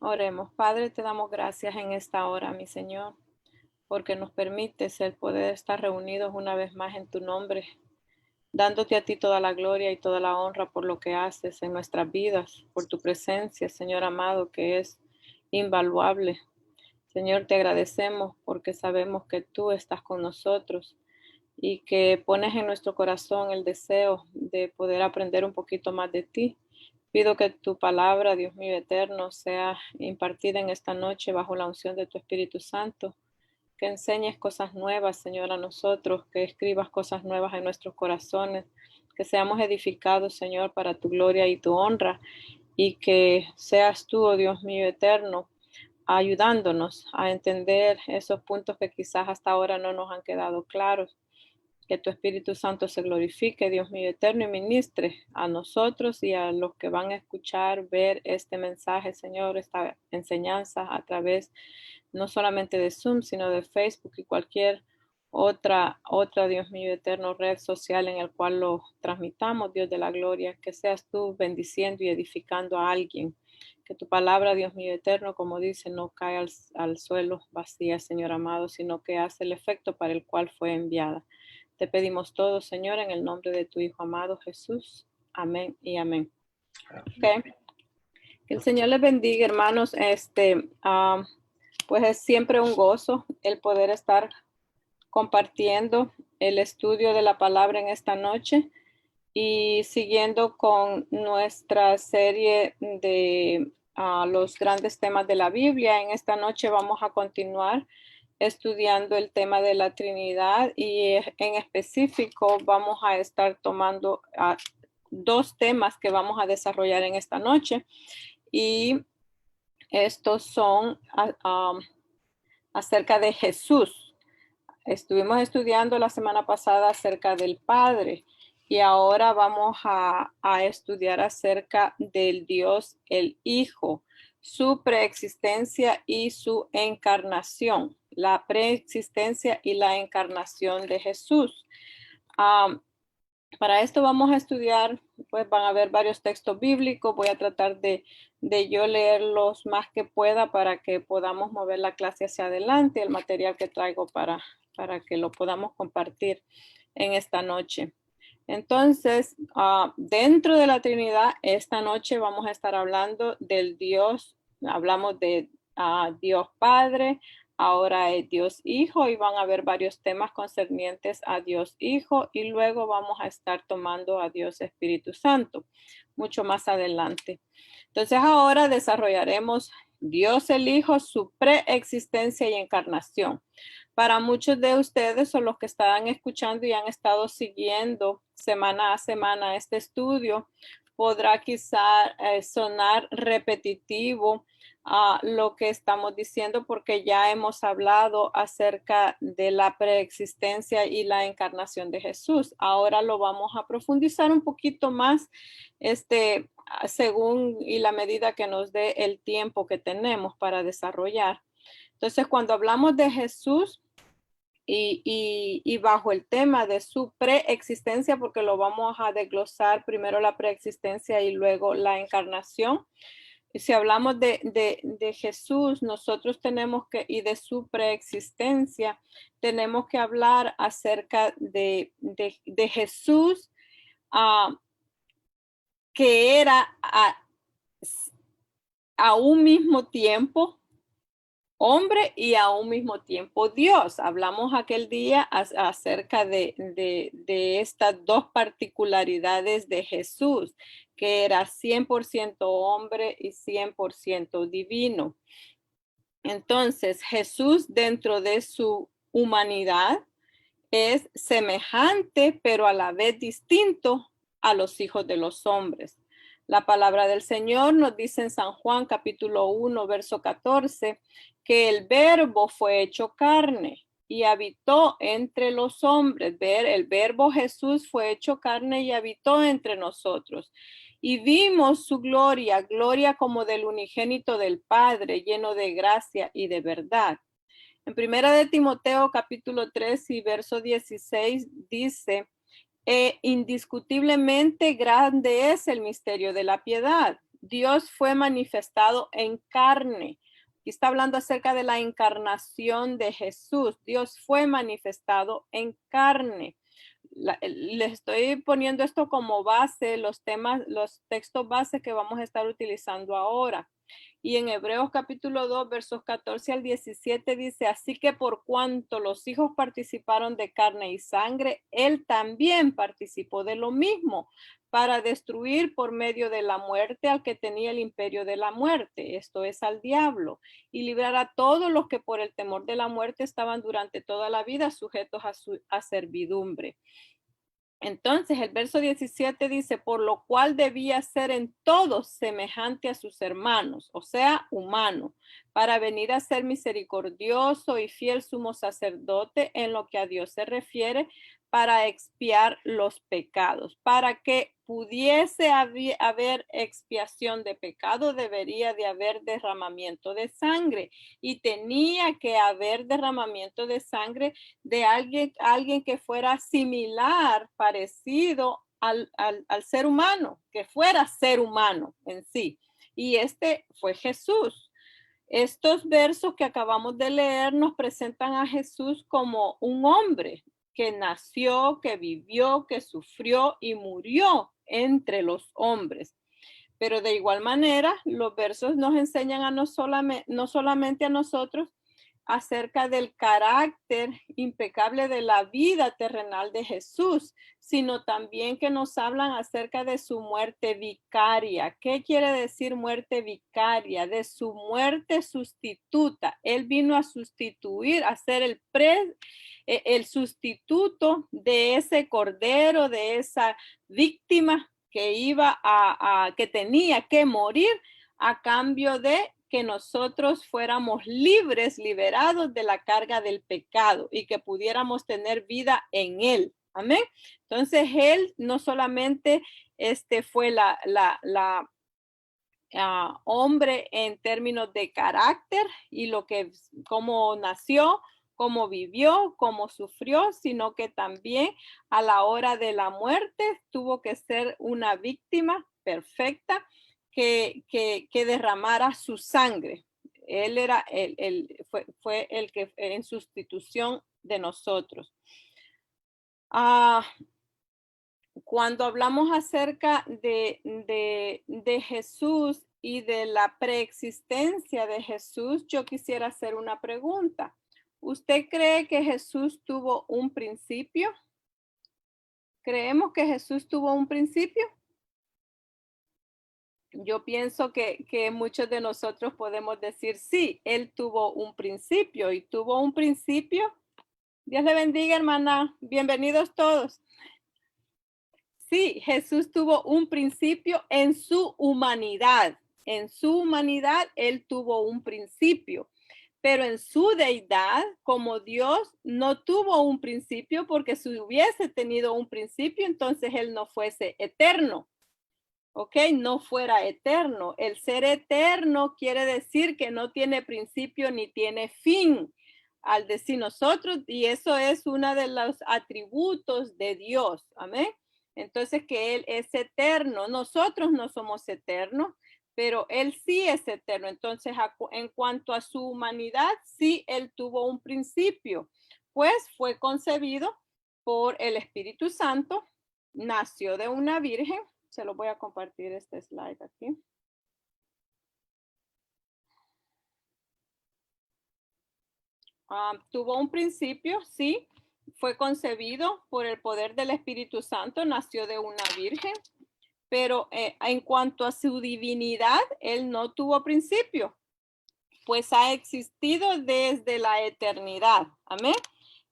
Oremos. Padre, te damos gracias en esta hora, mi Señor, porque nos permites el poder estar reunidos una vez más en tu nombre, dándote a ti toda la gloria y toda la honra por lo que haces en nuestras vidas, por tu presencia, Señor amado, que es invaluable. Señor, te agradecemos porque sabemos que tú estás con nosotros y que pones en nuestro corazón el deseo de poder aprender un poquito más de ti. Pido que tu palabra, Dios mío eterno, sea impartida en esta noche bajo la unción de tu Espíritu Santo, que enseñes cosas nuevas, Señor, a nosotros, que escribas cosas nuevas en nuestros corazones, que seamos edificados, Señor, para tu gloria y tu honra, y que seas tú, oh Dios mío eterno, ayudándonos a entender esos puntos que quizás hasta ahora no nos han quedado claros. Que tu Espíritu Santo se glorifique, Dios mío eterno, y ministre a nosotros y a los que van a escuchar, ver este mensaje, Señor, esta enseñanza a través no solamente de Zoom, sino de Facebook y cualquier otra, Dios mío eterno, red social en el cual lo transmitamos, Dios de la gloria, que seas tú bendiciendo y edificando a alguien. Que tu palabra, Dios mío eterno, como dice, no cae al suelo vacía, Señor amado, sino que hace el efecto para el cual fue enviada. Te pedimos todo, Señor, en el nombre de tu Hijo amado Jesús. Amén y amén. Okay. Que el Señor les bendiga, hermanos. Pues es siempre un gozo el poder estar compartiendo el estudio de la palabra en esta noche y siguiendo con nuestra serie de los grandes temas de la Biblia. En esta noche vamos a continuar estudiando el tema de la Trinidad y en específico vamos a estar tomando dos temas que vamos a desarrollar en esta noche y estos son acerca de Jesús. Estuvimos estudiando la semana pasada acerca del Padre y ahora vamos a estudiar acerca del Dios, el Hijo, su preexistencia y su encarnación, la preexistencia y la encarnación de Jesús. Para esto vamos a estudiar, pues van a haber varios textos bíblicos. Voy a tratar de yo leer los más que pueda para que podamos mover la clase hacia adelante, el material que traigo para que lo podamos compartir en esta noche. Entonces, dentro de la Trinidad, esta noche vamos a estar hablando del Dios, hablamos de Dios Padre, ahora es Dios Hijo y van a haber varios temas concernientes a Dios Hijo y luego vamos a estar tomando a Dios Espíritu Santo mucho más adelante. Entonces ahora desarrollaremos Dios el Hijo, su preexistencia y encarnación. Para muchos de ustedes o los que están escuchando y han estado siguiendo semana a semana este estudio, podrá quizá sonar repetitivo lo que estamos diciendo porque ya hemos hablado acerca de la preexistencia y la encarnación de Jesús. Ahora lo vamos a profundizar un poquito más según y la medida que nos dé el tiempo que tenemos para desarrollar. Entonces, cuando hablamos de Jesús y bajo el tema de su preexistencia, porque lo vamos a desglosar primero la preexistencia y luego la encarnación. Y si hablamos de Jesús, nosotros tenemos que, y de su preexistencia, tenemos que hablar acerca de Jesús, que era a un mismo tiempo hombre y a un mismo tiempo Dios. Hablamos aquel día acerca de estas dos particularidades de Jesús, que era 100% hombre y 100% divino. Entonces, Jesús dentro de su humanidad es semejante, pero a la vez distinto a los hijos de los hombres. La palabra del Señor nos dice en San Juan capítulo 1, verso 14, que el verbo fue hecho carne y habitó entre los hombres. El verbo Jesús fue hecho carne y habitó entre nosotros. Y vimos su gloria, gloria como del unigénito del Padre, lleno de gracia y de verdad. En primera de Timoteo capítulo 3 y verso 16 dice, indiscutiblemente grande es el misterio de la piedad. Dios fue manifestado en carne. Aquí está hablando acerca de la encarnación de Jesús. Dios fue manifestado en carne. Les estoy poniendo esto como base, los textos base que vamos a estar utilizando ahora. Y en Hebreos capítulo 2, versos 14 al 17 dice, así que por cuanto los hijos participaron de carne y sangre, él también participó de lo mismo para destruir por medio de la muerte al que tenía el imperio de la muerte, esto es al diablo, y librar a todos los que por el temor de la muerte estaban durante toda la vida sujetos a servidumbre. Entonces el verso 17 dice, por lo cual debía ser en todos semejante a sus hermanos, o sea, humano, para venir a ser misericordioso y fiel sumo sacerdote en lo que a Dios se refiere, para expiar los pecados. Para que pudiese haber expiación de pecado, debería de haber derramamiento de sangre, y tenía que haber derramamiento de sangre de alguien que fuera similar, parecido al ser humano, que fuera ser humano en sí. Y este fue Jesús. Estos versos que acabamos de leer nos presentan a Jesús como un hombre que nació, que vivió, que sufrió y murió entre los hombres. Pero de igual manera, los versos nos enseñan a no solamente a nosotros acerca del carácter impecable de la vida terrenal de Jesús, sino también que nos hablan acerca de su muerte vicaria. ¿Qué quiere decir muerte vicaria? De su muerte sustituta. Él vino a sustituir, a ser el sustituto de ese cordero, de esa víctima que tenía que morir a cambio de que nosotros fuéramos libres, liberados de la carga del pecado y que pudiéramos tener vida en él. Amén. Entonces, él no solamente fue hombre en términos de carácter y cómo nació, cómo vivió, cómo sufrió, sino que también a la hora de la muerte tuvo que ser una víctima perfecta que derramara su sangre. Él era fue el que en sustitución de nosotros. Cuando hablamos acerca de Jesús y de la preexistencia de Jesús, yo quisiera hacer una pregunta. ¿Usted cree que Jesús tuvo un principio? ¿Creemos que Jesús tuvo un principio? Yo pienso que muchos de nosotros podemos decir, sí, él tuvo un principio y tuvo un principio. Dios le bendiga, hermana. Bienvenidos todos. Sí, Jesús tuvo un principio en su humanidad. En su humanidad, él tuvo un principio. Pero en su deidad, como Dios, no tuvo un principio, porque si hubiese tenido un principio, entonces él no fuese eterno. ¿Ok? No fuera eterno. El ser eterno quiere decir que no tiene principio ni tiene fin. Al decir nosotros, y eso es uno de los atributos de Dios. Amén. Entonces que Él es eterno. Nosotros no somos eternos, pero Él sí es eterno. Entonces, en cuanto a su humanidad, sí, Él tuvo un principio, pues fue concebido por el Espíritu Santo, nació de una virgen. Se lo voy a compartir este slide aquí. Tuvo un principio, sí, fue concebido por el poder del Espíritu Santo, nació de una virgen, pero en cuanto a su divinidad, él no tuvo principio, pues ha existido desde la eternidad. Amén.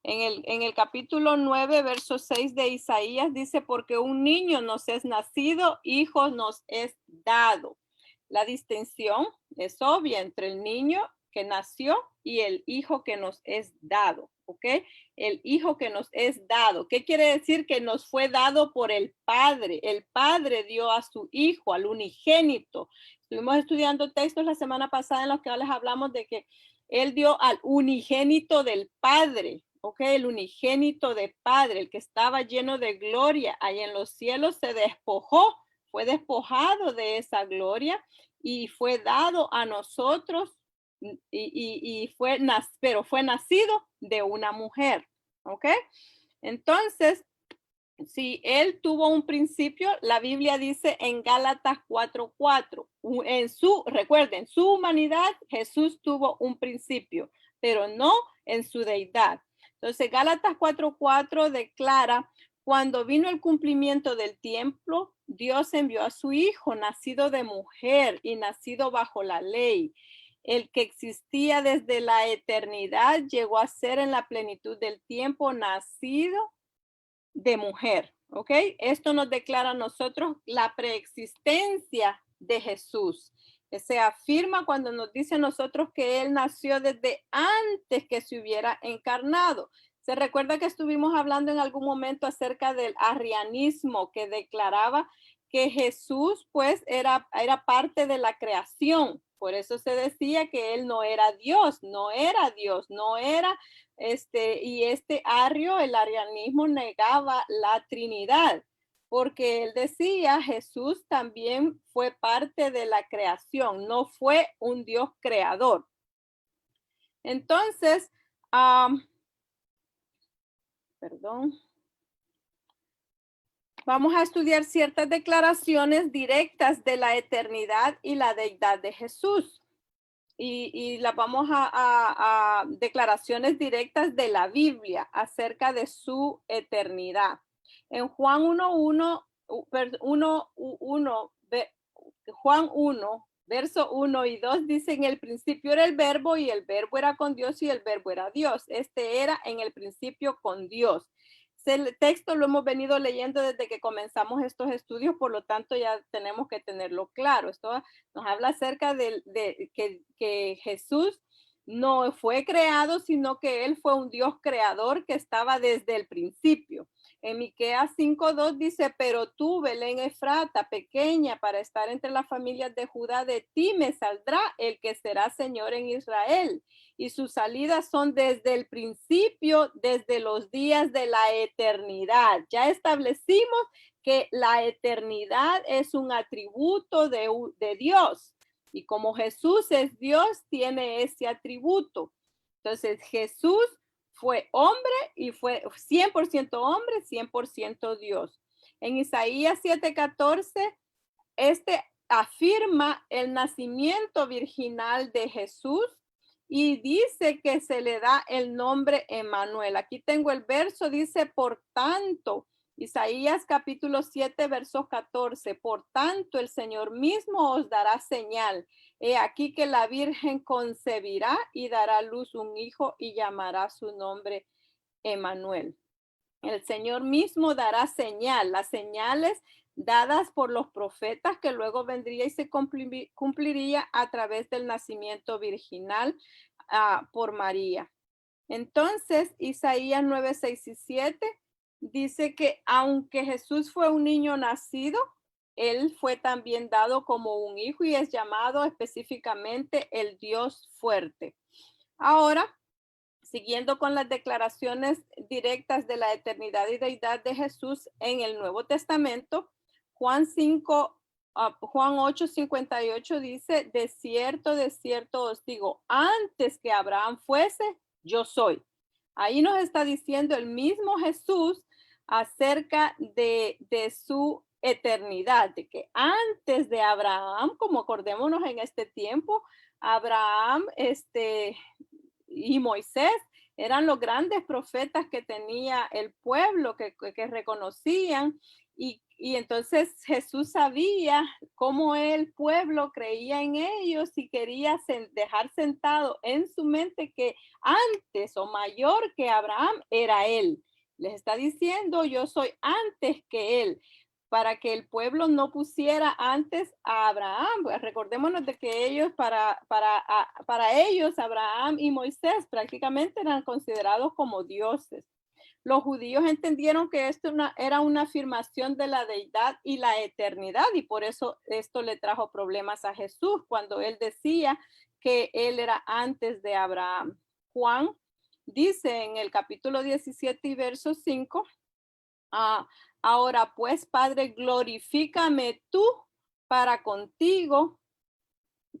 En el capítulo 9, verso 6 de Isaías dice, porque un niño nos es nacido, hijo nos es dado. La distinción es obvia entre el niño que nació y el hijo que nos es dado, ¿ok? El hijo que nos es dado. ¿Qué quiere decir? Que nos fue dado por el Padre. El Padre dio a su hijo, al unigénito. Estuvimos estudiando textos la semana pasada en los que les hablamos de que él dio al unigénito del Padre, ¿ok? El unigénito de Padre, el que estaba lleno de gloria ahí en los cielos, se despojó fue despojado de esa gloria y fue dado a nosotros, pero fue nacido de una mujer, ¿ok? Entonces, si él tuvo un principio, la Biblia dice en Gálatas 4:4, recuerden, su humanidad, Jesús tuvo un principio, pero no en su deidad. Entonces, Gálatas 4:4 declara, cuando vino el cumplimiento del tiempo, Dios envió a su Hijo, nacido de mujer y nacido bajo la ley. El que existía desde la eternidad llegó a ser en la plenitud del tiempo nacido de mujer, ¿ok? Esto nos declara a nosotros la preexistencia de Jesús. Que se afirma cuando nos dice a nosotros que Él nació desde antes que se hubiera encarnado. Se recuerda que estuvimos hablando en algún momento acerca del arrianismo que declaraba que Jesús pues era parte de la creación. Por eso se decía que Él no era Dios, no era Dios, no era y el arrianismo negaba la Trinidad, porque él decía, Jesús también fue parte de la creación, no fue un Dios creador. Entonces, vamos a estudiar ciertas declaraciones directas de la eternidad y la deidad de Jesús. Y las vamos a declaraciones directas de la Biblia acerca de su eternidad. En Juan 1:1, Juan 1, verso 1 y 2 dice, en el principio era el verbo y el verbo era con Dios y el verbo era Dios. Este era en el principio con Dios. El texto lo hemos venido leyendo desde que comenzamos estos estudios, por lo tanto ya tenemos que tenerlo claro. Esto nos habla acerca de que Jesús no fue creado, sino que Él fue un Dios creador que estaba desde el principio. En Miqueas 5:2 dice, pero tú, Belén Efrata, pequeña para estar entre las familias de Judá, de ti me saldrá el que será Señor en Israel. Y sus salidas son desde el principio, desde los días de la eternidad. Ya establecimos que la eternidad es un atributo de Dios. Y como Jesús es Dios, tiene ese atributo. Entonces, Jesús fue hombre y fue 100% hombre, 100% Dios. En Isaías 7:14, afirma el nacimiento virginal de Jesús y dice que se le da el nombre Emmanuel. Aquí tengo el verso, dice, por tanto, Isaías capítulo 7, verso 14, por tanto el Señor mismo os dará señal. He aquí que la Virgen concebirá y dará a luz un hijo y llamará su nombre Emmanuel. El Señor mismo dará señal, las señales dadas por los profetas que luego vendría y se cumpliría a través del nacimiento virginal por María. Entonces, Isaías 9, 6 y 7 dice que aunque Jesús fue un niño nacido, él fue también dado como un hijo y es llamado específicamente el Dios fuerte. Ahora, siguiendo con las declaraciones directas de la eternidad y deidad de Jesús en el Nuevo Testamento, Juan 8:58 dice, de cierto os digo, antes que Abraham fuese, yo soy. Ahí nos está diciendo el mismo Jesús acerca de su eternidad, de que antes de Abraham, como acordémonos en este tiempo, Abraham, y Moisés eran los grandes profetas que tenía el pueblo, que reconocían, y entonces Jesús sabía cómo el pueblo creía en ellos y quería dejar sentado en su mente que antes o mayor que Abraham era él. Les está diciendo, yo soy antes que él, para que el pueblo no pusiera antes a Abraham. Pues recordémonos de que ellos, para ellos, Abraham y Moisés prácticamente eran considerados como dioses. Los judíos entendieron que esto era una afirmación de la deidad y la eternidad, y por eso esto le trajo problemas a Jesús cuando él decía que él era antes de Abraham. Juan dice en el capítulo 17 y verso 5, Ah, ahora pues, Padre, glorifícame tú para contigo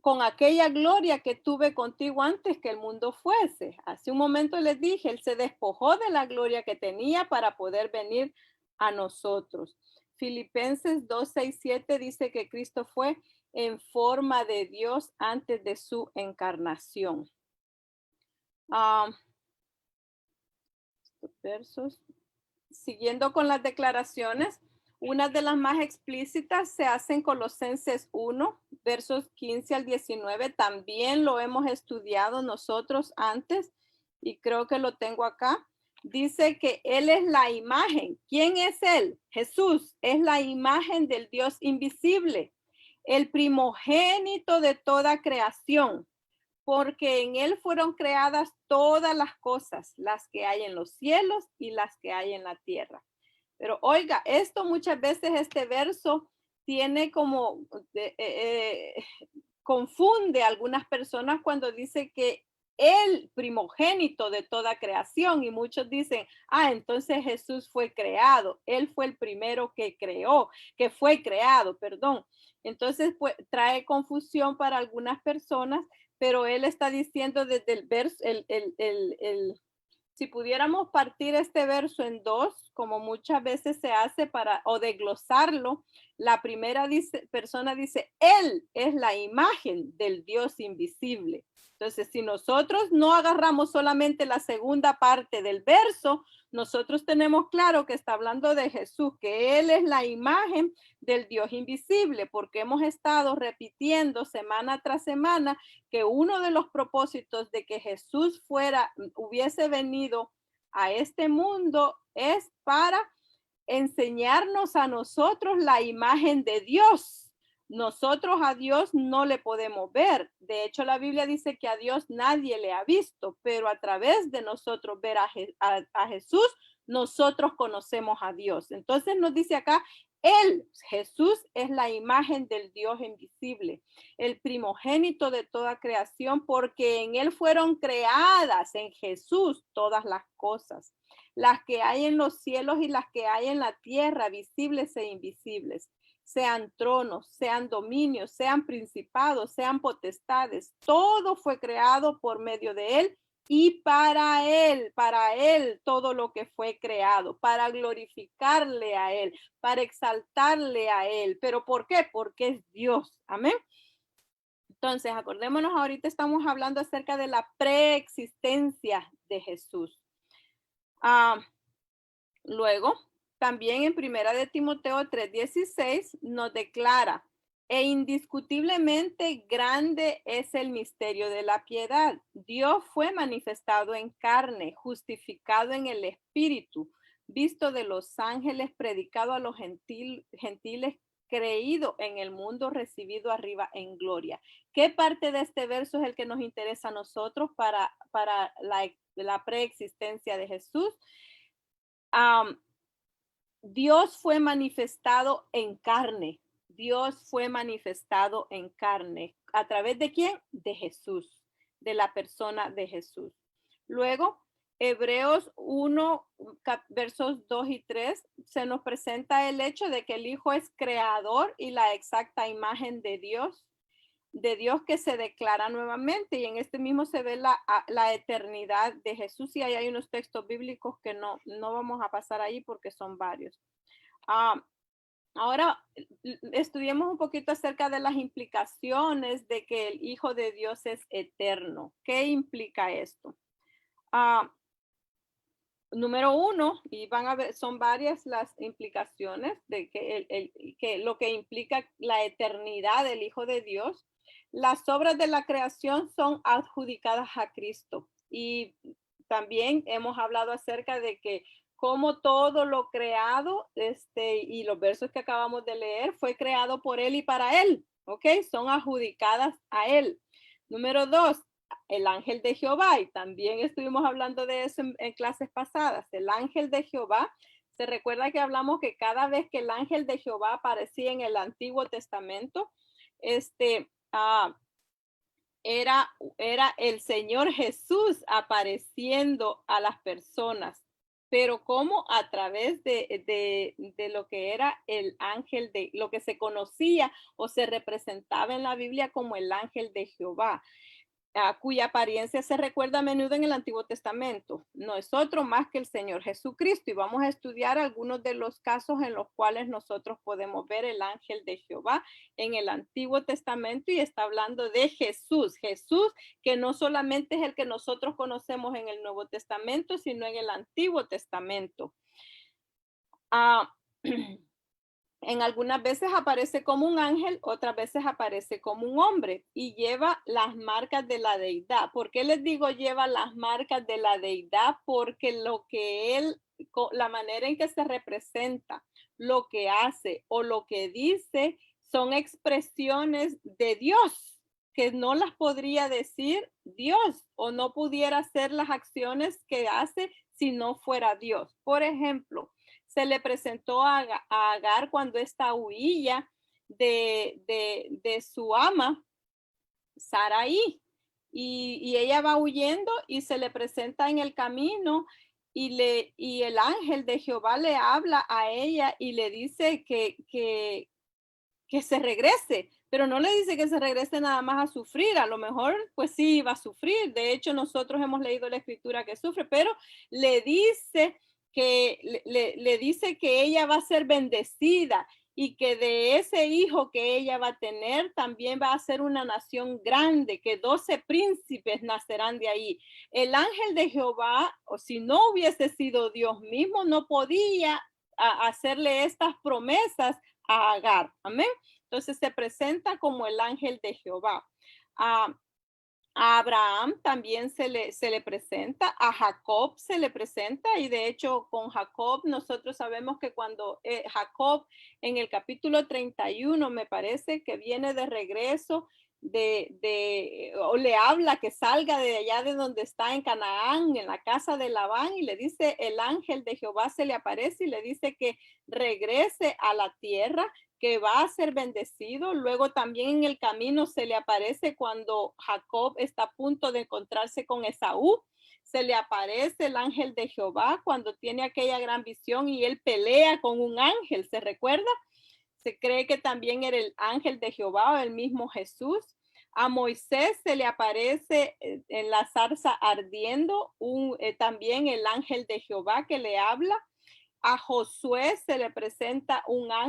con aquella gloria que tuve contigo antes que el mundo fuese. Hace un momento les dije, él se despojó de la gloria que tenía para poder venir a nosotros. Filipenses 2:6-7 dice que Cristo fue en forma de Dios antes de su encarnación. Estos versos. Siguiendo con las declaraciones, una de las más explícitas se hace en Colosenses 1, versos 15 al 19. También lo hemos estudiado nosotros antes y creo que lo tengo acá. Dice que Él es la imagen. ¿Quién es Él? Jesús es la imagen del Dios invisible, el primogénito de toda creación, porque en él fueron creadas todas las cosas, las que hay en los cielos y las que hay en la tierra. Pero oiga, esto muchas veces, este verso tiene como, confunde a algunas personas cuando dice que el primogénito de toda creación, y muchos dicen, entonces Jesús fue creado, él fue el primero que creó, que fue creado, perdón. Entonces, pues, trae confusión para algunas personas, pero él está diciendo desde el verso, si pudiéramos partir este verso en dos, como muchas veces se hace o desglosarlo, la primera persona dice, Él es la imagen del Dios invisible. Entonces, si nosotros no agarramos solamente la segunda parte del verso, nosotros tenemos claro que está hablando de Jesús, que Él es la imagen del Dios invisible, porque hemos estado repitiendo semana tras semana que uno de los propósitos de que Jesús hubiese venido a este mundo es para enseñarnos a nosotros la imagen de Dios. Nosotros a Dios no le podemos ver. De hecho, la Biblia dice que a Dios nadie le ha visto, pero a través de nosotros ver a Jesús, nosotros conocemos a Dios. Entonces nos dice acá, Él, Jesús, es la imagen del Dios invisible, el primogénito de toda creación, porque en Él fueron creadas, en Jesús, todas las cosas, las que hay en los cielos y las que hay en la tierra, visibles e invisibles, sean tronos, sean dominios, sean principados, sean potestades. Todo fue creado por medio de Él y para Él todo lo que fue creado, para glorificarle a Él, para exaltarle a Él. ¿Pero por qué? Porque es Dios. Amén. Entonces, acordémonos, ahorita estamos hablando acerca de la preexistencia de Jesús. Luego, también en Primera de Timoteo 3:16 nos declara, e indiscutiblemente grande es el misterio de la piedad. Dios fue manifestado en carne, justificado en el Espíritu, visto de los ángeles, predicado a los gentiles, creído en el mundo, recibido arriba en gloria. ¿Qué parte de este verso es el que nos interesa a nosotros para la preexistencia de Jesús? Dios fue manifestado en carne. Dios fue manifestado en carne. ¿A través de quién? De Jesús, de la persona de Jesús. Luego, Hebreos 1, versos 2 y 3, se nos presenta el hecho de que el Hijo es creador y la exacta imagen de Dios que se declara nuevamente, y en este mismo se ve la eternidad de Jesús, y ahí hay unos textos bíblicos que no vamos a pasar ahí porque son varios. Ahora estudiemos un poquito acerca de las implicaciones de que el Hijo de Dios es eterno. ¿Qué implica esto? Número uno, y van a ver, son varias las implicaciones de que lo que implica la eternidad del Hijo de Dios. Las obras de la creación son adjudicadas a Cristo. Y también hemos hablado acerca de que como todo lo creado, y los versos que acabamos de leer, fue creado por Él y para Él, ¿ok? Son adjudicadas a Él. Número dos, el ángel de Jehová, y también estuvimos hablando de eso en clases pasadas. El ángel de Jehová, se recuerda que hablamos que cada vez que el ángel de Jehová aparecía en el Antiguo Testamento, era el Señor Jesús apareciendo a las personas, pero como a través de lo que era el ángel, de lo que se conocía o se representaba en la Biblia como el ángel de Jehová, cuya apariencia se recuerda a menudo en el Antiguo Testamento. No es otro más que el Señor Jesucristo. Y vamos a estudiar algunos de los casos en los cuales nosotros podemos ver el ángel de Jehová en el Antiguo Testamento, y está hablando de Jesús. Jesús, que no solamente es el que nosotros conocemos en el Nuevo Testamento, sino en el Antiguo Testamento. En algunas veces aparece como un ángel, otras veces aparece como un hombre y lleva las marcas de la deidad. ¿Por qué les digo lleva las marcas de la deidad? Porque lo que él, la manera en que se representa, lo que hace o lo que dice son expresiones de Dios, que no las podría decir Dios, o no pudiera hacer las acciones que hace si no fuera Dios. Por ejemplo, se le presentó a Agar cuando esta huía de su ama, Sarai, y ella va huyendo y se le presenta en el camino, y el ángel de Jehová le habla a ella y le dice que se regrese, pero no le dice que se regrese nada más a sufrir. A lo mejor pues sí va a sufrir. De hecho, nosotros hemos leído la escritura que sufre, pero le dice le dice que ella va a ser bendecida y que de ese hijo que ella va a tener también va a ser una nación grande, que 12 príncipes nacerán de ahí. El ángel de Jehová, o si no hubiese sido Dios mismo, no podía hacerle estas promesas a Agar. Amén. Entonces se presenta como el ángel de Jehová. A Abraham también se le presenta, a Jacob se le presenta, y de hecho con Jacob nosotros sabemos que cuando Jacob en el capítulo 31 me parece que viene de regreso o le habla que salga de allá de donde está en Canaán, en la casa de Labán, y le dice, el ángel de Jehová se le aparece y le dice que regrese a la tierra, que va a ser bendecido. Luego también en el camino se le aparece cuando Jacob está a punto de encontrarse con Esaú. Se le aparece el ángel de Jehová cuando tiene aquella gran visión y él pelea con un ángel, ¿se recuerda? Se cree que también era el ángel de Jehová o el mismo Jesús. A Moisés se le aparece en la zarza ardiendo también el ángel de Jehová que le habla. A Josué se le presenta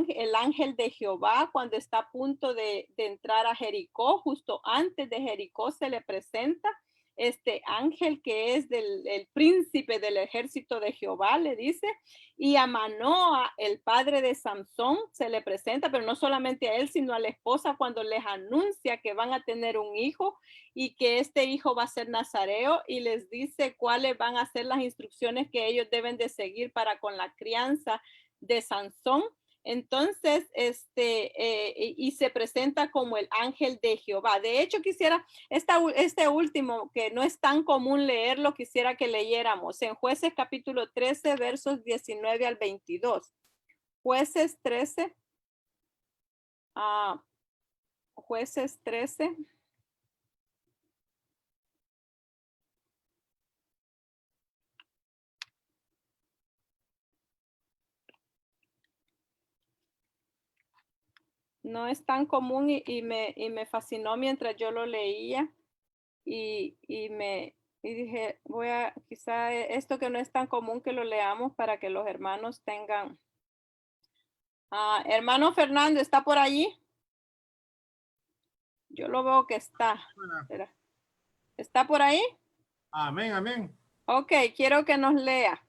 el ángel de Jehová cuando está a punto de entrar a Jericó. Justo antes de Jericó se le presenta este ángel que es el príncipe del ejército de Jehová, le dice. Y a Manoa, el padre de Samson, se le presenta, pero no solamente a él, sino a la esposa cuando les anuncia que van a tener un hijo y que este hijo va a ser nazareo, y les dice cuáles van a ser las instrucciones que ellos deben de seguir para con la crianza de Sansón. Entonces, y se presenta como el ángel de Jehová. De hecho, quisiera, este último, que no es tan común leerlo, quisiera que leyéramos en Jueces capítulo 13, versos 19 al 22. Jueces 13. Jueces 13. No es tan común y me fascinó mientras yo lo leía y dije, quizá esto que no es tan común que lo leamos para que los hermanos tengan. Hermano Fernando, ¿está por allí? Yo lo veo que está. Espera. ¿Está por ahí? Amén, amén. Ok, quiero que nos lea.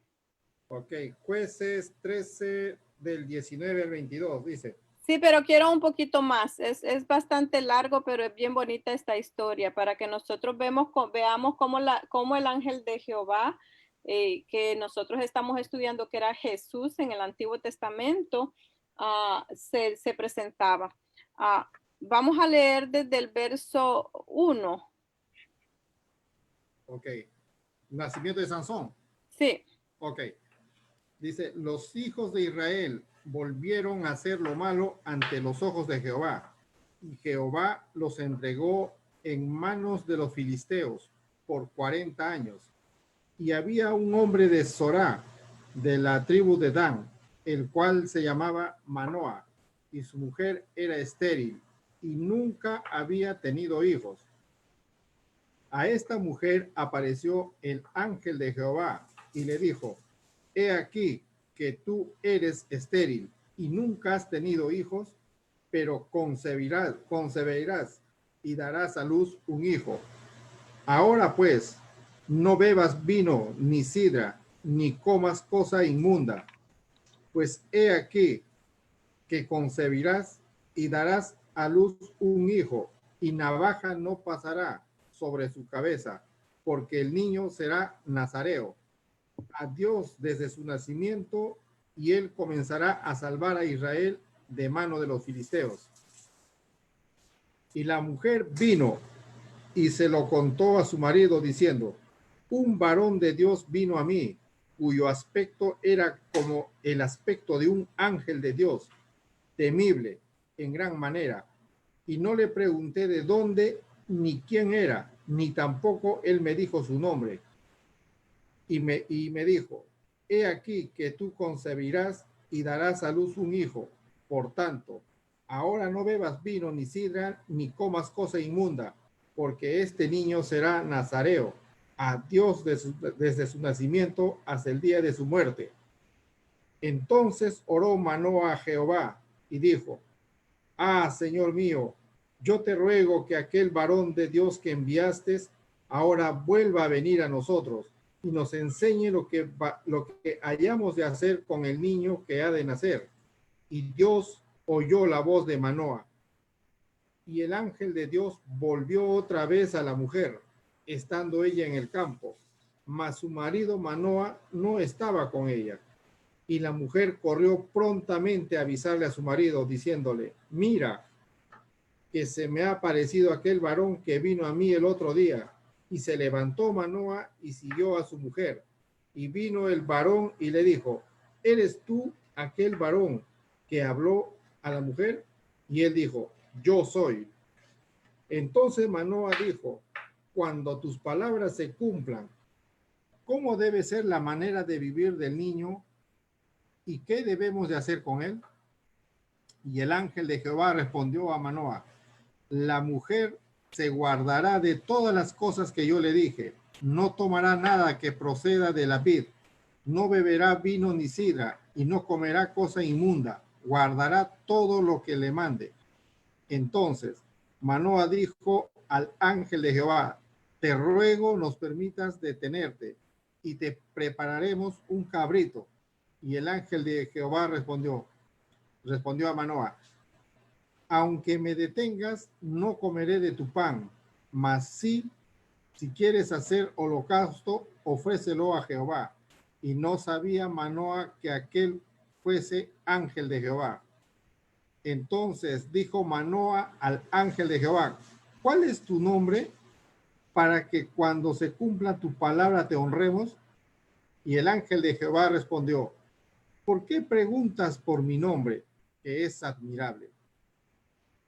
Ok, Jueces 13 del 19 al 22, dice. Sí, pero quiero un poquito más. Es bastante largo, pero es bien bonita esta historia para que nosotros veamos cómo el ángel de Jehová, que nosotros estamos estudiando, que era Jesús en el Antiguo Testamento, se presentaba. Vamos a leer desde el verso 1. Ok, nacimiento de Sansón. Sí. Ok, dice, los hijos de Israel volvieron a hacer lo malo ante los ojos de Jehová, y Jehová los entregó en manos de los filisteos por 40 años. Y había un hombre de Zorá, de la tribu de Dan, el cual se llamaba Manoa, y su mujer era estéril y nunca había tenido hijos. A esta mujer apareció el ángel de Jehová y le dijo, he aquí que tú eres estéril y nunca has tenido hijos, pero concebirás y darás a luz un hijo. Ahora pues, no bebas vino ni sidra, ni comas cosa inmunda, pues he aquí que concebirás y darás a luz un hijo, y navaja no pasará sobre su cabeza, porque el niño será nazareo a Dios desde su nacimiento, y él comenzará a salvar a Israel de mano de los filisteos. Y la mujer vino y se lo contó a su marido diciendo, un varón de Dios vino a mí, cuyo aspecto era como el aspecto de un ángel de Dios, temible en gran manera. Y no le pregunté de dónde ni quién era, ni tampoco él me dijo su nombre. Y me dijo, he aquí que tú concebirás y darás a luz un hijo. Por tanto, ahora no bebas vino ni sidra, ni comas cosa inmunda, porque este niño será nazareo, a Dios desde su nacimiento hasta el día de su muerte. Entonces oró Manoa a Jehová y dijo, ah, Señor mío, yo te ruego que aquel varón de Dios que enviaste ahora vuelva a venir a nosotros y nos enseñe lo que hayamos de hacer con el niño que ha de nacer. Y Dios oyó la voz de Manoa. Y el ángel de Dios volvió otra vez a la mujer, estando ella en el campo, mas su marido Manoa no estaba con ella. Y la mujer corrió prontamente a avisarle a su marido, diciéndole, mira, que se me ha aparecido aquel varón que vino a mí el otro día. Y se levantó Manoa y siguió a su mujer. Y vino el varón y le dijo, ¿eres tú aquel varón que habló a la mujer? Y él dijo, yo soy. Entonces Manoa dijo, cuando tus palabras se cumplan, ¿cómo debe ser la manera de vivir del niño? ¿Y qué debemos de hacer con él? Y el ángel de Jehová respondió a Manoa, la mujer se guardará de todas las cosas que yo le dije, no tomará nada que proceda de la vid, no beberá vino ni sidra, y no comerá cosa inmunda, guardará todo lo que le mande. Entonces Manoa dijo al ángel de Jehová, te ruego nos permitas detenerte, y te prepararemos un cabrito. Y el ángel de Jehová respondió a Manoa, aunque me detengas, no comeré de tu pan, mas sí, si quieres hacer holocausto, ofrécelo a Jehová. Y no sabía Manoa que aquel fuese ángel de Jehová. Entonces dijo Manoa al ángel de Jehová, ¿cuál es tu nombre para que cuando se cumpla tu palabra te honremos? Y el ángel de Jehová respondió, ¿por qué preguntas por mi nombre, que es admirable?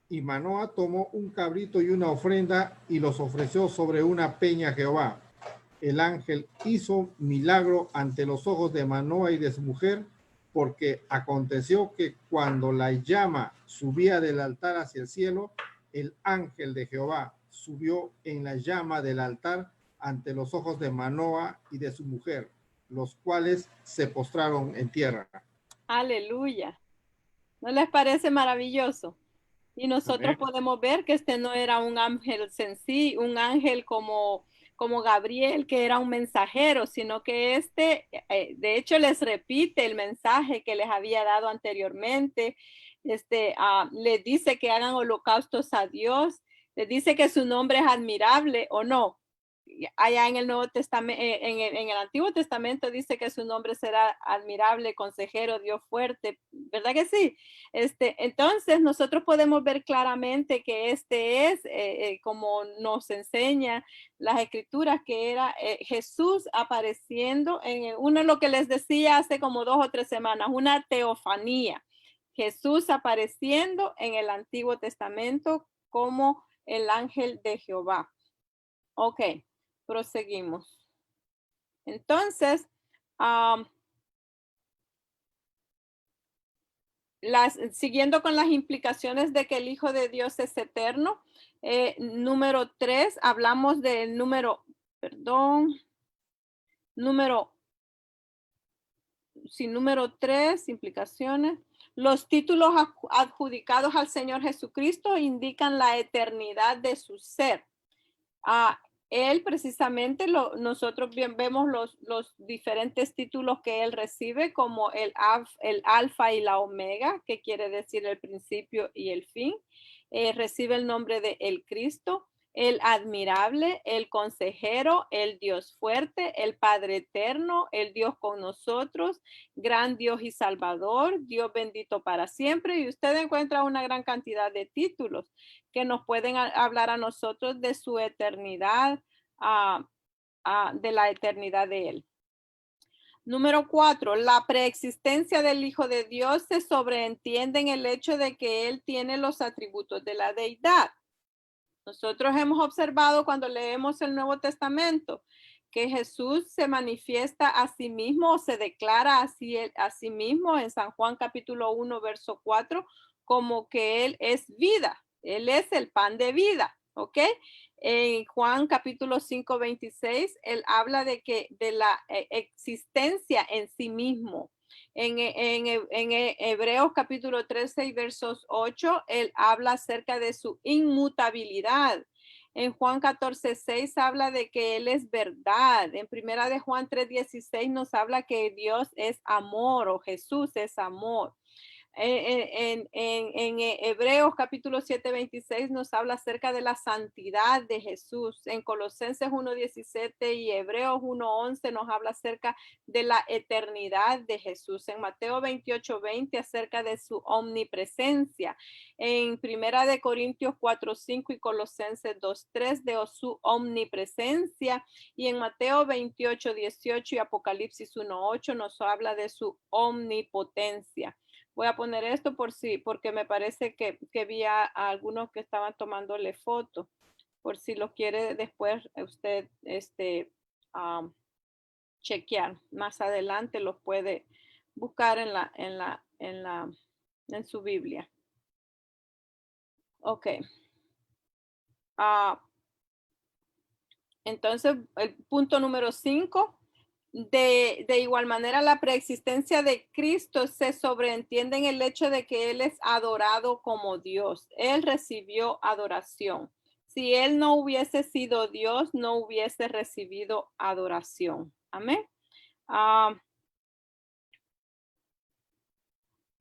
Y Manoa tomó un cabrito y una ofrenda y los ofreció sobre una peña a Jehová. El ángel hizo milagro ante los ojos de Manoa y de su mujer, porque aconteció que cuando la llama subía del altar hacia el cielo, el ángel de Jehová subió en la llama del altar ante los ojos de Manoa y de su mujer, los cuales se postraron en tierra. Aleluya. ¿No les parece maravilloso? Y nosotros Amén. podemos ver que este no era un ángel sencillo, un ángel como Gabriel, que era un mensajero, sino que de hecho, les repite el mensaje que les había dado anteriormente. Les dice que hagan holocaustos a Dios, les dice que su nombre es admirable o no. Allá en el Nuevo Testamento, en el Antiguo Testamento dice que su nombre será admirable, consejero, Dios fuerte, ¿verdad que sí? Entonces nosotros podemos ver claramente que como nos enseña las escrituras, que era Jesús apareciendo uno de lo que les decía hace como 2 o 3 semanas, una teofanía. Jesús apareciendo en el Antiguo Testamento como el ángel de Jehová. Ok, proseguimos. Entonces, Siguiendo con las implicaciones de que el Hijo de Dios es eterno, número 3, hablamos del número 3, implicaciones. Los títulos adjudicados al Señor Jesucristo indican la eternidad de su ser. Él precisamente, nosotros bien vemos los diferentes títulos que él recibe, como el alfa y la omega, que quiere decir el principio y el fin. Recibe el nombre de el Cristo, el admirable, el consejero, el Dios fuerte, el Padre eterno, el Dios con nosotros, gran Dios y Salvador, Dios bendito para siempre. Y usted encuentra una gran cantidad de títulos que nos pueden hablar a nosotros de su eternidad, de la eternidad de Él. Número 4, la preexistencia del Hijo de Dios se sobreentiende en el hecho de que Él tiene los atributos de la deidad. Nosotros hemos observado cuando leemos el Nuevo Testamento que Jesús se manifiesta a sí mismo o se declara a sí mismo en San Juan capítulo 1, verso 4, como que Él es vida. Él es el pan de vida, ¿ok? En Juan capítulo 5, 26, Él habla de la existencia en sí mismo. En Hebreos capítulo 13 y versos 8, él habla acerca de su inmutabilidad. En Juan 14, 6 habla de que él es verdad. En primera de Juan 3, 16 nos habla que Dios es amor o Jesús es amor. En Hebreos capítulo 7, 26 nos habla acerca de la santidad de Jesús. En Colosenses 1, 17 y Hebreos 1, 11 nos habla acerca de la eternidad de Jesús. En Mateo 28, 20 acerca de su omnipresencia. En primera de Corintios 4, 5 y Colosenses 2, 3 de su omnipresencia. Y en Mateo 28, 18 y Apocalipsis 1, 8 nos habla de su omnipotencia. Voy a poner esto porque me parece que vi a algunos que estaban tomándole foto, por si lo quiere después usted chequear. Más adelante los puede buscar en su Biblia. Ok. Entonces, el punto número 5. De igual manera, la preexistencia de Cristo se sobreentiende en el hecho de que Él es adorado como Dios. Él recibió adoración. Si Él no hubiese sido Dios, no hubiese recibido adoración. Amén.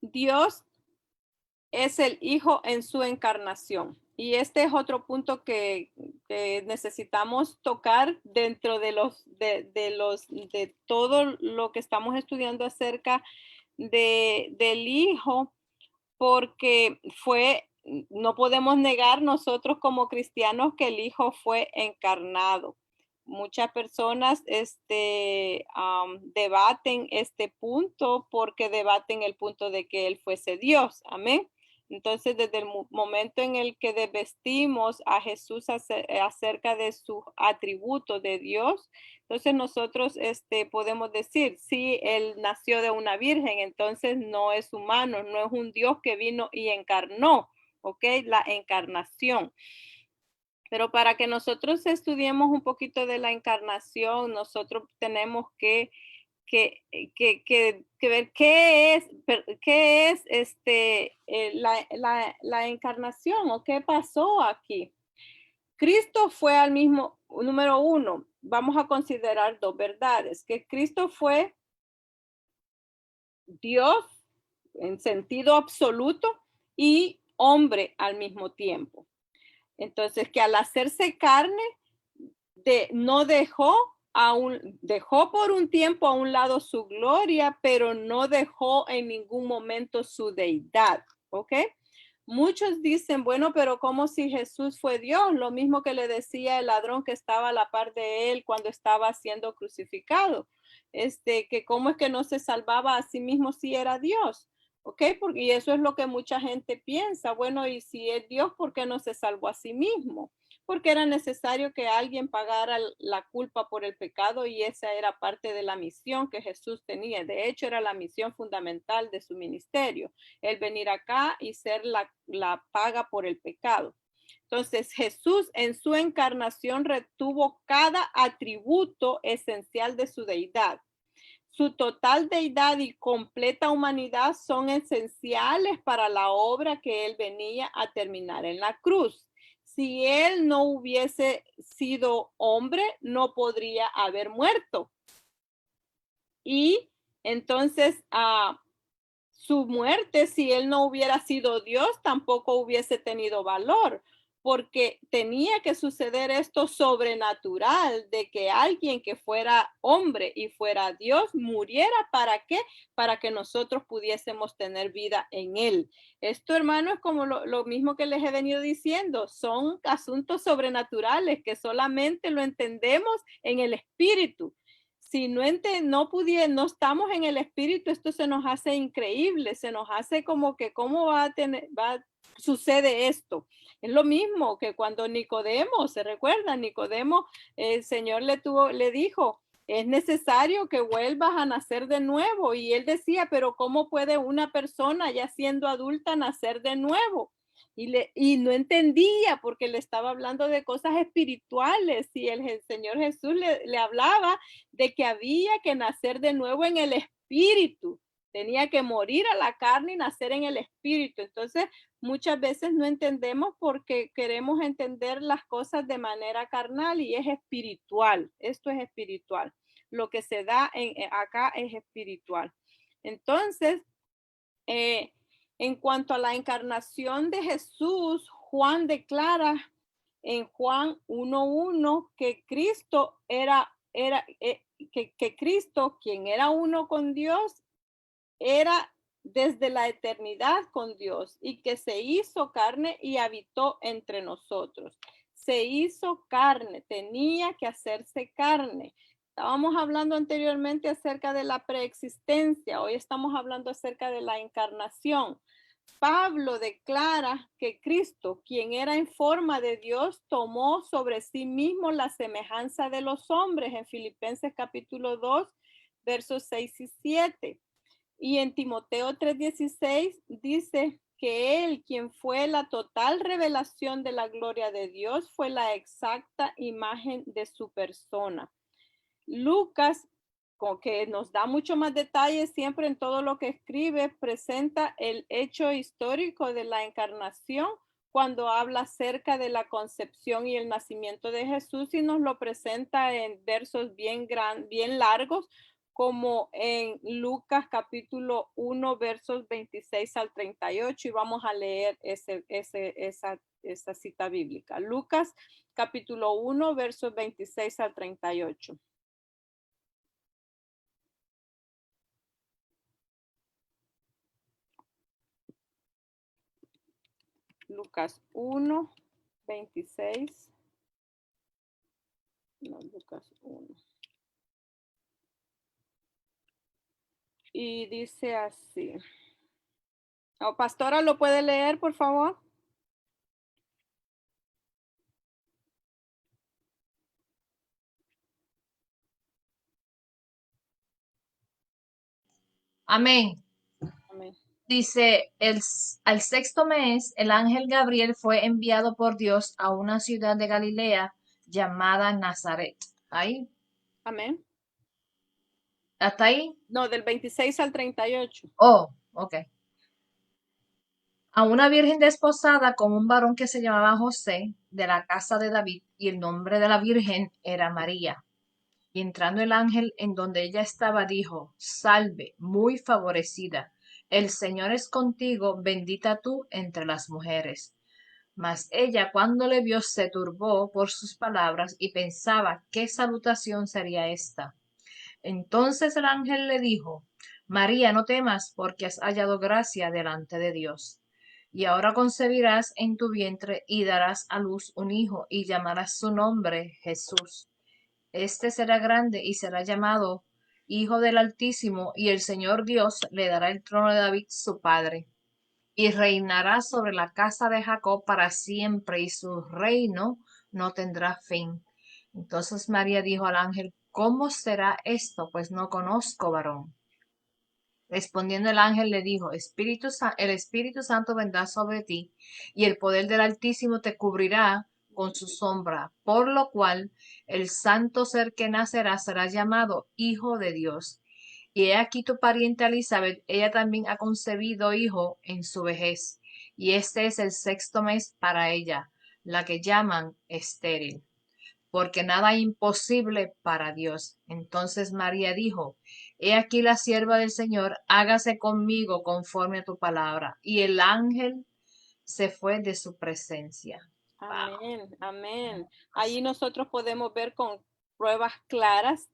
Dios es el Hijo en su encarnación. Y este es otro punto que necesitamos tocar dentro de todo lo que estamos estudiando acerca del Hijo, porque no podemos negar nosotros como cristianos que el Hijo fue encarnado. Muchas personas debaten este punto porque debaten el punto de que Él fuese Dios. Amén. Entonces, desde el momento en el que desvestimos a Jesús acerca de sus atributos de Dios, entonces nosotros podemos decir, si Él nació de una virgen, entonces no es humano, no es un Dios que vino y encarnó, ¿ok? La encarnación. Pero para que nosotros estudiemos un poquito de la encarnación, nosotros tenemos que ver qué es la encarnación o qué pasó aquí. Cristo fue al mismo, número 1, vamos a considerar dos verdades, que Cristo fue Dios en sentido absoluto y hombre al mismo tiempo. Entonces, que al hacerse carne, no dejó por un tiempo a un lado su gloria, pero no dejó en ningún momento su deidad, ¿ok? Muchos dicen, bueno, pero como si Jesús fue Dios, lo mismo que le decía el ladrón que estaba a la par de él cuando estaba siendo crucificado, que cómo es que no se salvaba a sí mismo si era Dios, ¿ok? Y eso es lo que mucha gente piensa, bueno, y si es Dios, ¿por qué no se salvó a sí mismo? porque era necesario que alguien pagara la culpa por el pecado y esa era parte de la misión que Jesús tenía. De hecho, era la misión fundamental de su ministerio, el venir acá y ser la paga por el pecado. Entonces, Jesús en su encarnación retuvo cada atributo esencial de su deidad. Su total deidad y completa humanidad son esenciales para la obra que él venía a terminar en la cruz. Si él no hubiese sido hombre, no podría haber muerto. Y entonces, su muerte, si él no hubiera sido Dios, tampoco hubiese tenido valor, porque tenía que suceder esto sobrenatural de que alguien que fuera hombre y fuera Dios muriera. ¿Para qué? Para que nosotros pudiésemos tener vida en él. Esto, hermano, es como lo mismo que les he venido diciendo. Son asuntos sobrenaturales que solamente lo entendemos en el espíritu. Si no estamos en el espíritu, esto se nos hace increíble, se nos hace como que cómo sucede esto. Es lo mismo que cuando Nicodemo, se recuerda, Nicodemo, el Señor le dijo, es necesario que vuelvas a nacer de nuevo. Y él decía, pero ¿cómo puede una persona ya siendo adulta nacer de nuevo? Y no entendía porque le estaba hablando de cosas espirituales y el Señor Jesús le hablaba de que había que nacer de nuevo en el espíritu. Tenía que morir a la carne y nacer en el espíritu. Entonces, muchas veces no entendemos porque queremos entender las cosas de manera carnal y es espiritual. Esto es espiritual. Lo que se da acá es espiritual. Entonces, en cuanto a la encarnación de Jesús, Juan declara en Juan 1:1 que Cristo que Cristo, quien era uno con Dios, era desde la eternidad con Dios y que se hizo carne y habitó entre nosotros. Se hizo carne, tenía que hacerse carne. Estábamos hablando anteriormente acerca de la preexistencia, hoy estamos hablando acerca de la encarnación. Pablo declara que Cristo, quien era en forma de Dios, tomó sobre sí mismo la semejanza de los hombres en Filipenses capítulo 2, versos 6 y 7. Y en Timoteo 3:16 dice que él, quien fue la total revelación de la gloria de Dios, fue la exacta imagen de su persona. Lucas, con que nos da mucho más detalles siempre en todo lo que escribe, presenta el hecho histórico de la encarnación cuando habla acerca de la concepción y el nacimiento de Jesús y nos lo presenta en versos bien largos, como en Lucas capítulo 1, versos 26 al 38, y vamos a leer esa cita bíblica. Lucas capítulo 1, versos 26 al 38. Lucas 1, 26. No, Lucas 1. Y dice así. Oh, pastora, ¿lo puede leer, por favor? Amén. Amén. Dice, al sexto mes, el ángel Gabriel fue enviado por Dios a una ciudad de Galilea llamada Nazaret. ¿Ahí? Amén. ¿Hasta ahí? No, del 26 al 38. Oh, ok. A una virgen desposada con un varón que se llamaba José, de la casa de David, y el nombre de la virgen era María. Y entrando el ángel en donde ella estaba, dijo, Salve, muy favorecida, el Señor es contigo, bendita tú entre las mujeres. Mas ella, cuando le vio, se turbó por sus palabras y pensaba qué salutación sería esta. Entonces el ángel le dijo, María, no temas, porque has hallado gracia delante de Dios. Y ahora concebirás en tu vientre y darás a luz un hijo, y llamarás su nombre Jesús. Este será grande y será llamado Hijo del Altísimo, y el Señor Dios le dará el trono de David su padre, y reinará sobre la casa de Jacob para siempre, y su reino no tendrá fin. Entonces María dijo al ángel, ¿cómo será esto? Pues no conozco varón. Respondiendo el ángel le dijo, el Espíritu Santo vendrá sobre ti, y el poder del Altísimo te cubrirá con su sombra, por lo cual el santo ser que nacerá será llamado Hijo de Dios. Y he aquí tu pariente Elizabeth, ella también ha concebido hijo en su vejez, y este es el 6º mes para ella, la que llaman estéril, porque nada hay imposible para Dios. Entonces María dijo, he aquí la sierva del Señor, hágase conmigo conforme a tu palabra. Y el ángel se fue de su presencia. Wow. Amén, amén. Ahí nosotros podemos ver con pruebas claras,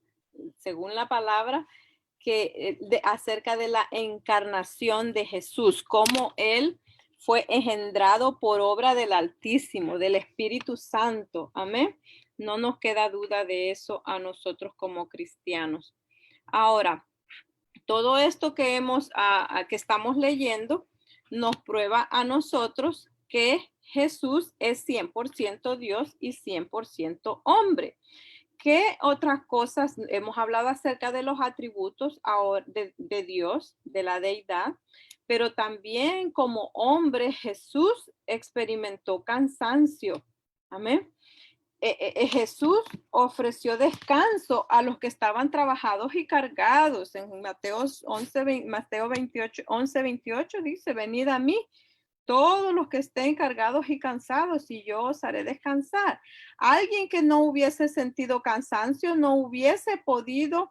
según la palabra, acerca de la encarnación de Jesús, cómo él fue engendrado por obra del Altísimo, del Espíritu Santo. Amén. No nos queda duda de eso a nosotros como cristianos. Ahora, todo esto que que estamos leyendo nos prueba a nosotros que Jesús es 100% Dios y 100% hombre. ¿Qué otras cosas hemos hablado acerca de los atributos de Dios, de la deidad? Pero también como hombre Jesús experimentó cansancio. Amén. Jesús ofreció descanso a los que estaban trabajados y cargados. En Mateo 28, 11, 28 dice, venid a mí todos los que estén cargados y cansados y yo os haré descansar. Alguien que no hubiese sentido cansancio no hubiese podido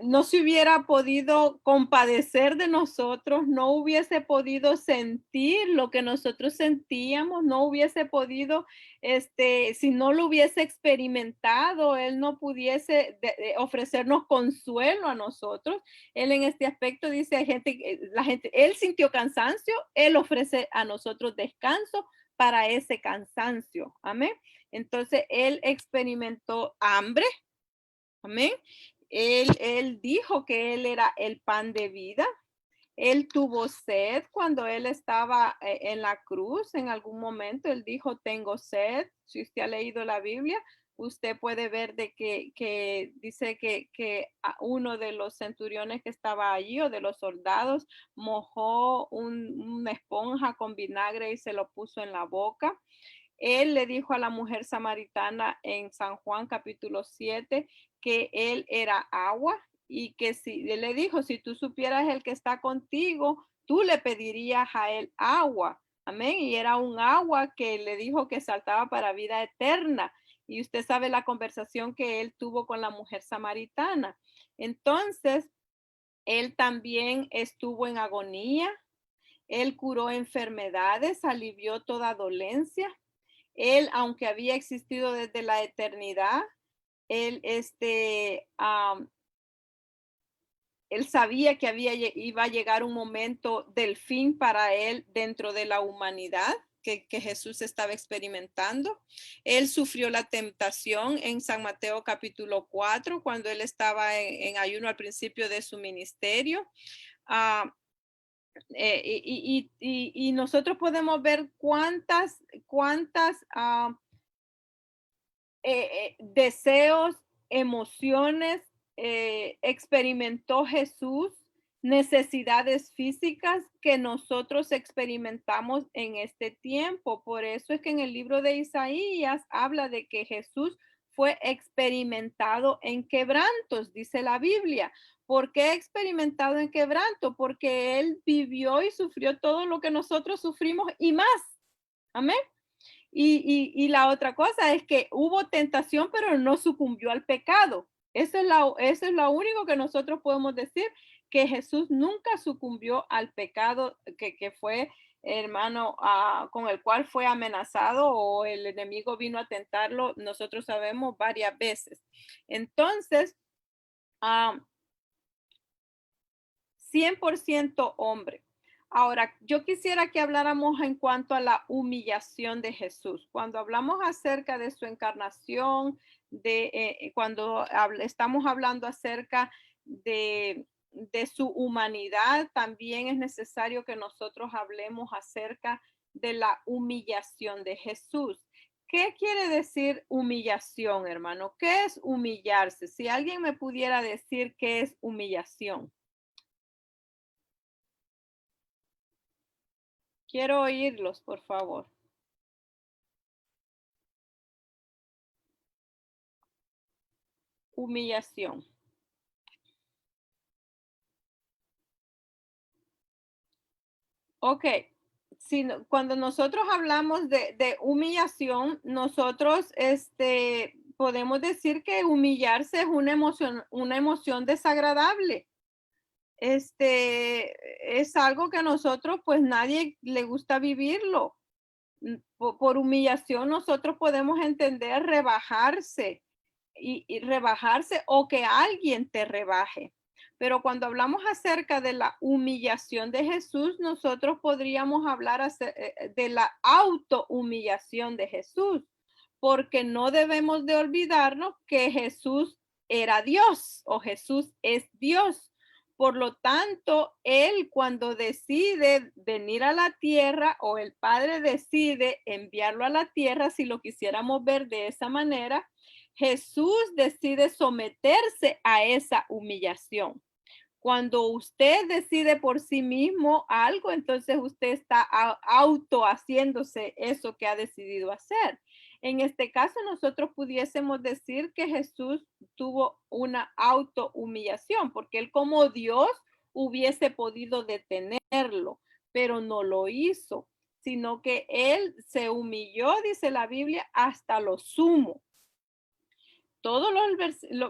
no se hubiera podido compadecer de nosotros, no hubiese podido sentir lo que nosotros sentíamos, no hubiese podido, si no lo hubiese experimentado, él no pudiese ofrecernos consuelo a nosotros. Él en este aspecto dice, él sintió cansancio, él ofrece a nosotros descanso para ese cansancio. Amén. Entonces, él experimentó hambre. Amén. Él dijo que él era el pan de vida. Él tuvo sed cuando él estaba en la cruz. En algún momento él dijo, tengo sed. Si usted ha leído la Biblia, usted puede ver de que dice que uno de los centuriones que estaba allí o de los soldados mojó una esponja con vinagre y se lo puso en la boca. Él le dijo a la mujer samaritana en San Juan capítulo 7 que él era agua y que si él le dijo, si tú supieras el que está contigo, tú le pedirías a él agua. Amén. Y era un agua que le dijo que saltaba para vida eterna. Y usted sabe la conversación que él tuvo con la mujer samaritana. Entonces, él también estuvo en agonía. Él curó enfermedades, alivió toda dolencia. Él, aunque había existido desde la eternidad, él, él sabía que iba a llegar un momento del fin para él dentro de la humanidad que Jesús estaba experimentando. Él sufrió la tentación en San Mateo capítulo 4, cuando él estaba en ayuno al principio de su ministerio. Y nosotros podemos ver cuántas deseos, emociones experimentó Jesús, necesidades físicas que nosotros experimentamos en este tiempo. Por eso es que en el libro de Isaías habla de que Jesús fue experimentado en quebrantos, dice la Biblia. ¿Por qué experimentado en quebranto? Porque él vivió y sufrió todo lo que nosotros sufrimos y más. Amén. Y la otra cosa es que hubo tentación, pero no sucumbió al pecado. Eso es lo único que nosotros podemos decir, que Jesús nunca sucumbió al pecado que fue, hermano, con el cual fue amenazado o el enemigo vino a tentarlo, nosotros sabemos varias veces. Entonces, 100% hombre. Ahora, yo quisiera que habláramos en cuanto a la humillación de Jesús. Cuando hablamos acerca de su encarnación, cuando estamos hablando acerca de su humanidad, también es necesario que nosotros hablemos acerca de la humillación de Jesús. ¿Qué quiere decir humillación, hermano? ¿Qué es humillarse? Si alguien me pudiera decir qué es humillación. Quiero oírlos, por favor. Humillación. Ok, cuando nosotros hablamos de humillación, nosotros podemos decir que humillarse es una emoción desagradable. Es algo que nosotros, pues nadie le gusta vivirlo. Por humillación nosotros podemos entender rebajarse y rebajarse o que alguien te rebaje. Pero cuando hablamos acerca de la humillación de Jesús, nosotros podríamos hablar de la autohumillación de Jesús, porque no debemos de olvidarnos que Jesús era Dios o Jesús es Dios. Por lo tanto, él cuando decide venir a la tierra o el Padre decide enviarlo a la tierra, si lo quisiéramos ver de esa manera, Jesús decide someterse a esa humillación. Cuando usted decide por sí mismo algo, entonces usted está auto haciéndose eso que ha decidido hacer. En este caso, nosotros pudiésemos decir que Jesús tuvo una auto humillación, porque él como Dios hubiese podido detenerlo, pero no lo hizo, sino que él se humilló, dice la Biblia, hasta lo sumo.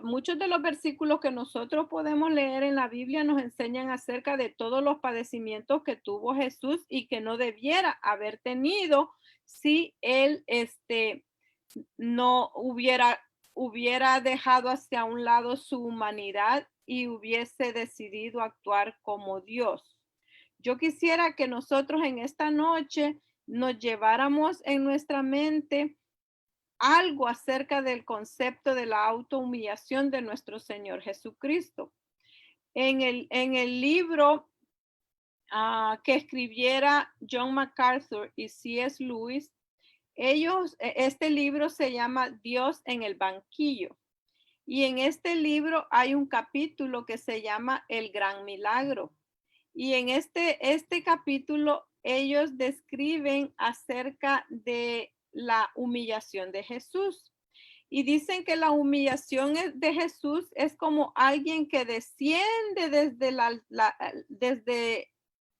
Muchos de los versículos que nosotros podemos leer en la Biblia nos enseñan acerca de todos los padecimientos que tuvo Jesús y que no debiera haber tenido si él no hubiera dejado hacia un lado su humanidad y hubiese decidido actuar como Dios. Yo quisiera que nosotros en esta noche nos lleváramos en nuestra mente algo acerca del concepto de la autohumillación de nuestro Señor Jesucristo. En el libro que escribiera John MacArthur y C.S. Lewis, este libro se llama Dios en el banquillo. Y en este libro hay un capítulo que se llama El Gran Milagro. Y en este capítulo ellos describen acerca de la humillación de Jesús. Y dicen que la humillación de Jesús es como alguien que desciende desde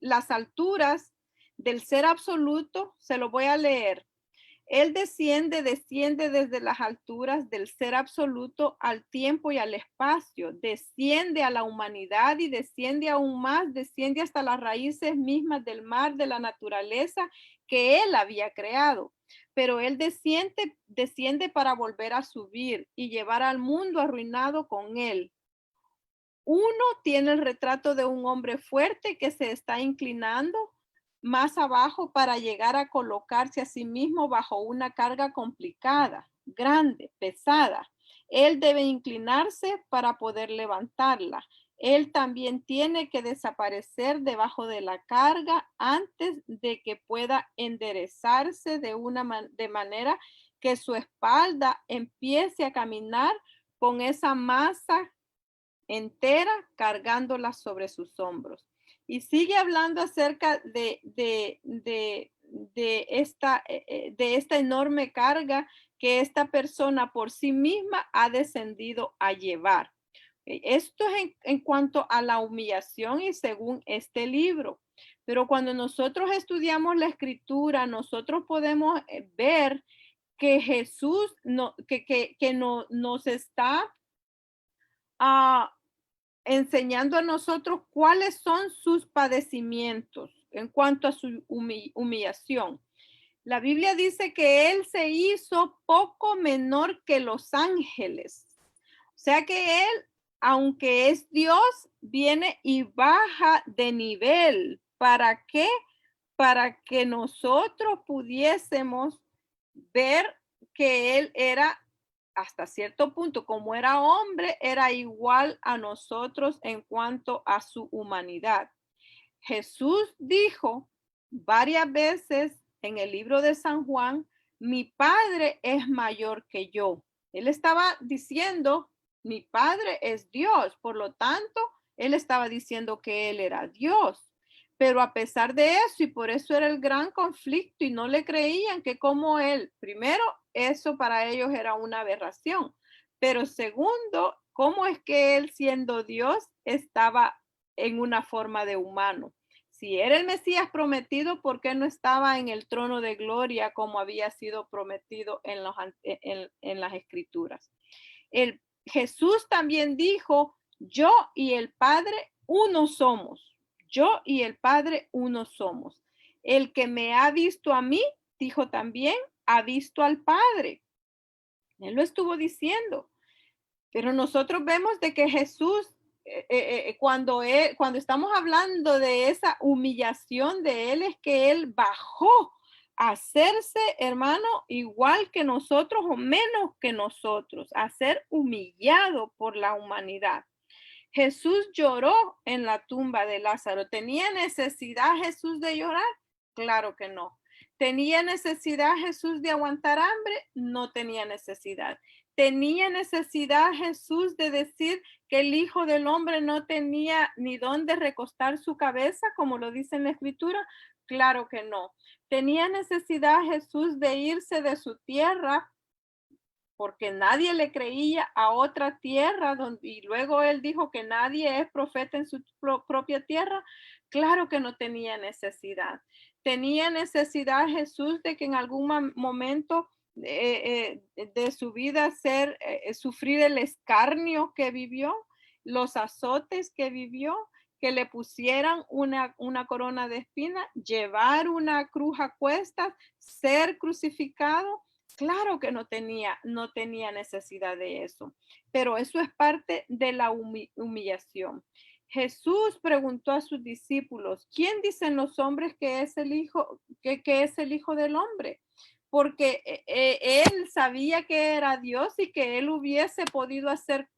las alturas del ser absoluto. Se lo voy a leer. Él desciende desde las alturas del ser absoluto al tiempo y al espacio, desciende a la humanidad y desciende aún más, desciende hasta las raíces mismas del mar, de la naturaleza que él había creado. Pero él desciende para volver a subir y llevar al mundo arruinado con él. Uno tiene el retrato de un hombre fuerte que se está inclinando más abajo para llegar a colocarse a sí mismo bajo una carga complicada, grande, pesada. Él debe inclinarse para poder levantarla. Él también tiene que desaparecer debajo de la carga antes de que pueda enderezarse de manera que su espalda empiece a caminar con esa masa entera cargándola sobre sus hombros. Y sigue hablando acerca de esta enorme carga que esta persona por sí misma ha descendido a llevar. Esto es en cuanto a la humillación y según este libro. Pero cuando nosotros estudiamos la escritura, nosotros podemos ver que Jesús nos está enseñando a nosotros cuáles son sus padecimientos en cuanto a su humillación. La Biblia dice que él se hizo poco menor que los ángeles. O sea que él, aunque es Dios, viene y baja de nivel. ¿Para qué? Para que nosotros pudiésemos ver que él era hasta cierto punto, como era hombre, era igual a nosotros en cuanto a su humanidad. Jesús dijo varias veces en el libro de San Juan, mi Padre es mayor que yo. Él estaba diciendo, mi Padre es Dios, por lo tanto, él estaba diciendo que él era Dios. Pero a pesar de eso, y por eso era el gran conflicto, y no le creían que como él, primero, eso para ellos era una aberración. Pero segundo, ¿cómo es que él siendo Dios estaba en una forma de humano? Si era el Mesías prometido, ¿por qué no estaba en el trono de gloria como había sido prometido en las escrituras? Jesús también dijo, yo y el Padre uno somos. Yo y el Padre uno somos. El que me ha visto a mí, dijo también, ha visto al Padre. Él lo estuvo diciendo. Pero nosotros vemos de que Jesús, cuando estamos hablando de esa humillación de él, es que él bajó a hacerse, hermano, igual que nosotros o menos que nosotros, a ser humillado por la humanidad. Jesús lloró en la tumba de Lázaro. ¿Tenía necesidad Jesús de llorar? Claro que no. ¿Tenía necesidad Jesús de aguantar hambre? No tenía necesidad. ¿Tenía necesidad Jesús de decir que el Hijo del Hombre no tenía ni dónde recostar su cabeza, como lo dice en la Escritura? Claro que no. ¿Tenía necesidad Jesús de irse de su tierra porque nadie le creía a otra tierra y luego él dijo que nadie es profeta en su propia tierra? Claro que no tenía necesidad. ¿Tenía necesidad Jesús de que en algún momento de su vida sufrir el escarnio que vivió, los azotes que vivió, que le pusieran una corona de espina, llevar una cruz a cuestas, ser crucificado? Claro que no tenía necesidad de eso, pero eso es parte de la humillación. Jesús preguntó a sus discípulos, ¿quién dicen los hombres que es el hijo, que es el Hijo del Hombre? Porque él sabía que era Dios y que él hubiese podido hacer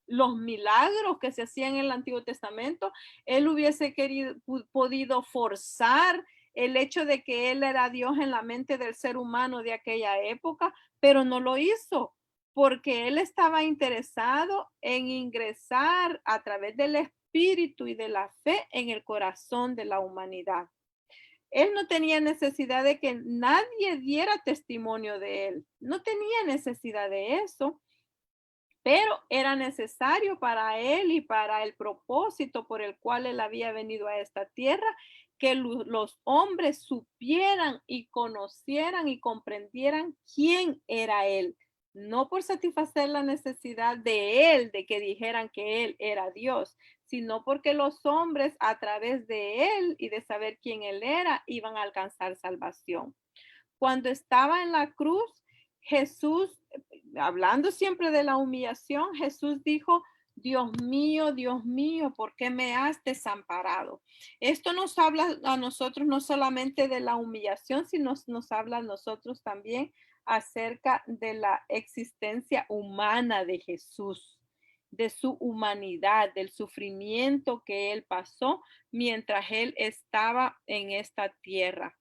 los milagros que se hacían en el Antiguo Testamento. Él hubiese podido forzar el hecho de que él era Dios en la mente del ser humano de aquella época, pero no lo hizo porque él estaba interesado en ingresar a través del Espíritu y de la fe en el corazón de la humanidad. Él no tenía necesidad de que nadie diera testimonio de él. No tenía necesidad de eso, pero era necesario para él y para el propósito por el cual él había venido a esta tierra, que los hombres supieran y conocieran y comprendieran quién era él, no por satisfacer la necesidad de él, de que dijeran que él era Dios, sino porque los hombres a través de él y de saber quién él era, iban a alcanzar salvación. Cuando estaba en la cruz, Jesús, hablando siempre de la humillación, Jesús dijo, Dios mío, ¿por qué me has desamparado? Esto nos habla a nosotros no solamente de la humillación, sino nos habla a nosotros también acerca de la existencia humana de Jesús, de su humanidad, del sufrimiento que él pasó mientras él estaba en esta tierra.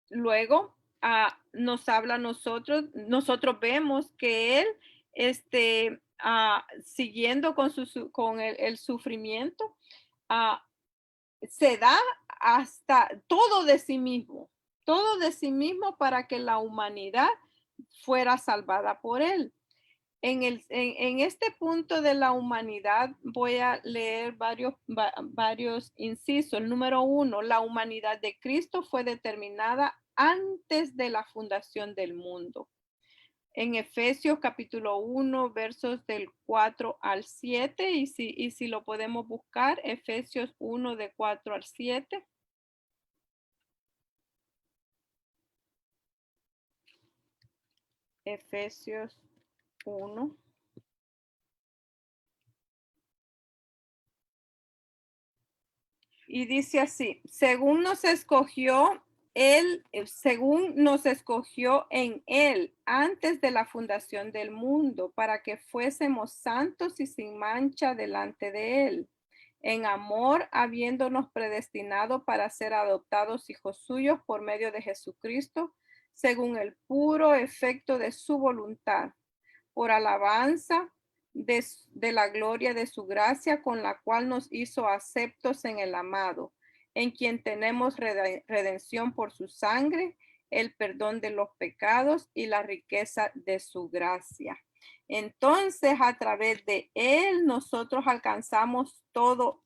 Luego nos habla a nosotros vemos que él, siguiendo con el sufrimiento, se da hasta todo de sí mismo para que la humanidad fuera salvada por él. En este punto de la humanidad voy a leer varios incisos. Número 1, la humanidad de Cristo fue determinada antes de la fundación del mundo. En Efesios capítulo 1, versos del 4 al 7, y si lo podemos buscar, Efesios 1 de 4 al 7. Efesios 1. Y dice así, según nos escogió en él antes de la fundación del mundo, para que fuésemos santos y sin mancha delante de él. en amor, habiéndonos predestinado para ser adoptados hijos suyos por medio de Jesucristo, según el puro efecto de su voluntad, por alabanza de la gloria de su gracia, con la cual nos hizo aceptos en el amado, en quien tenemos redención por su sangre, el perdón de los pecados y la riqueza de su gracia. Entonces, a través de él, nosotros alcanzamos todos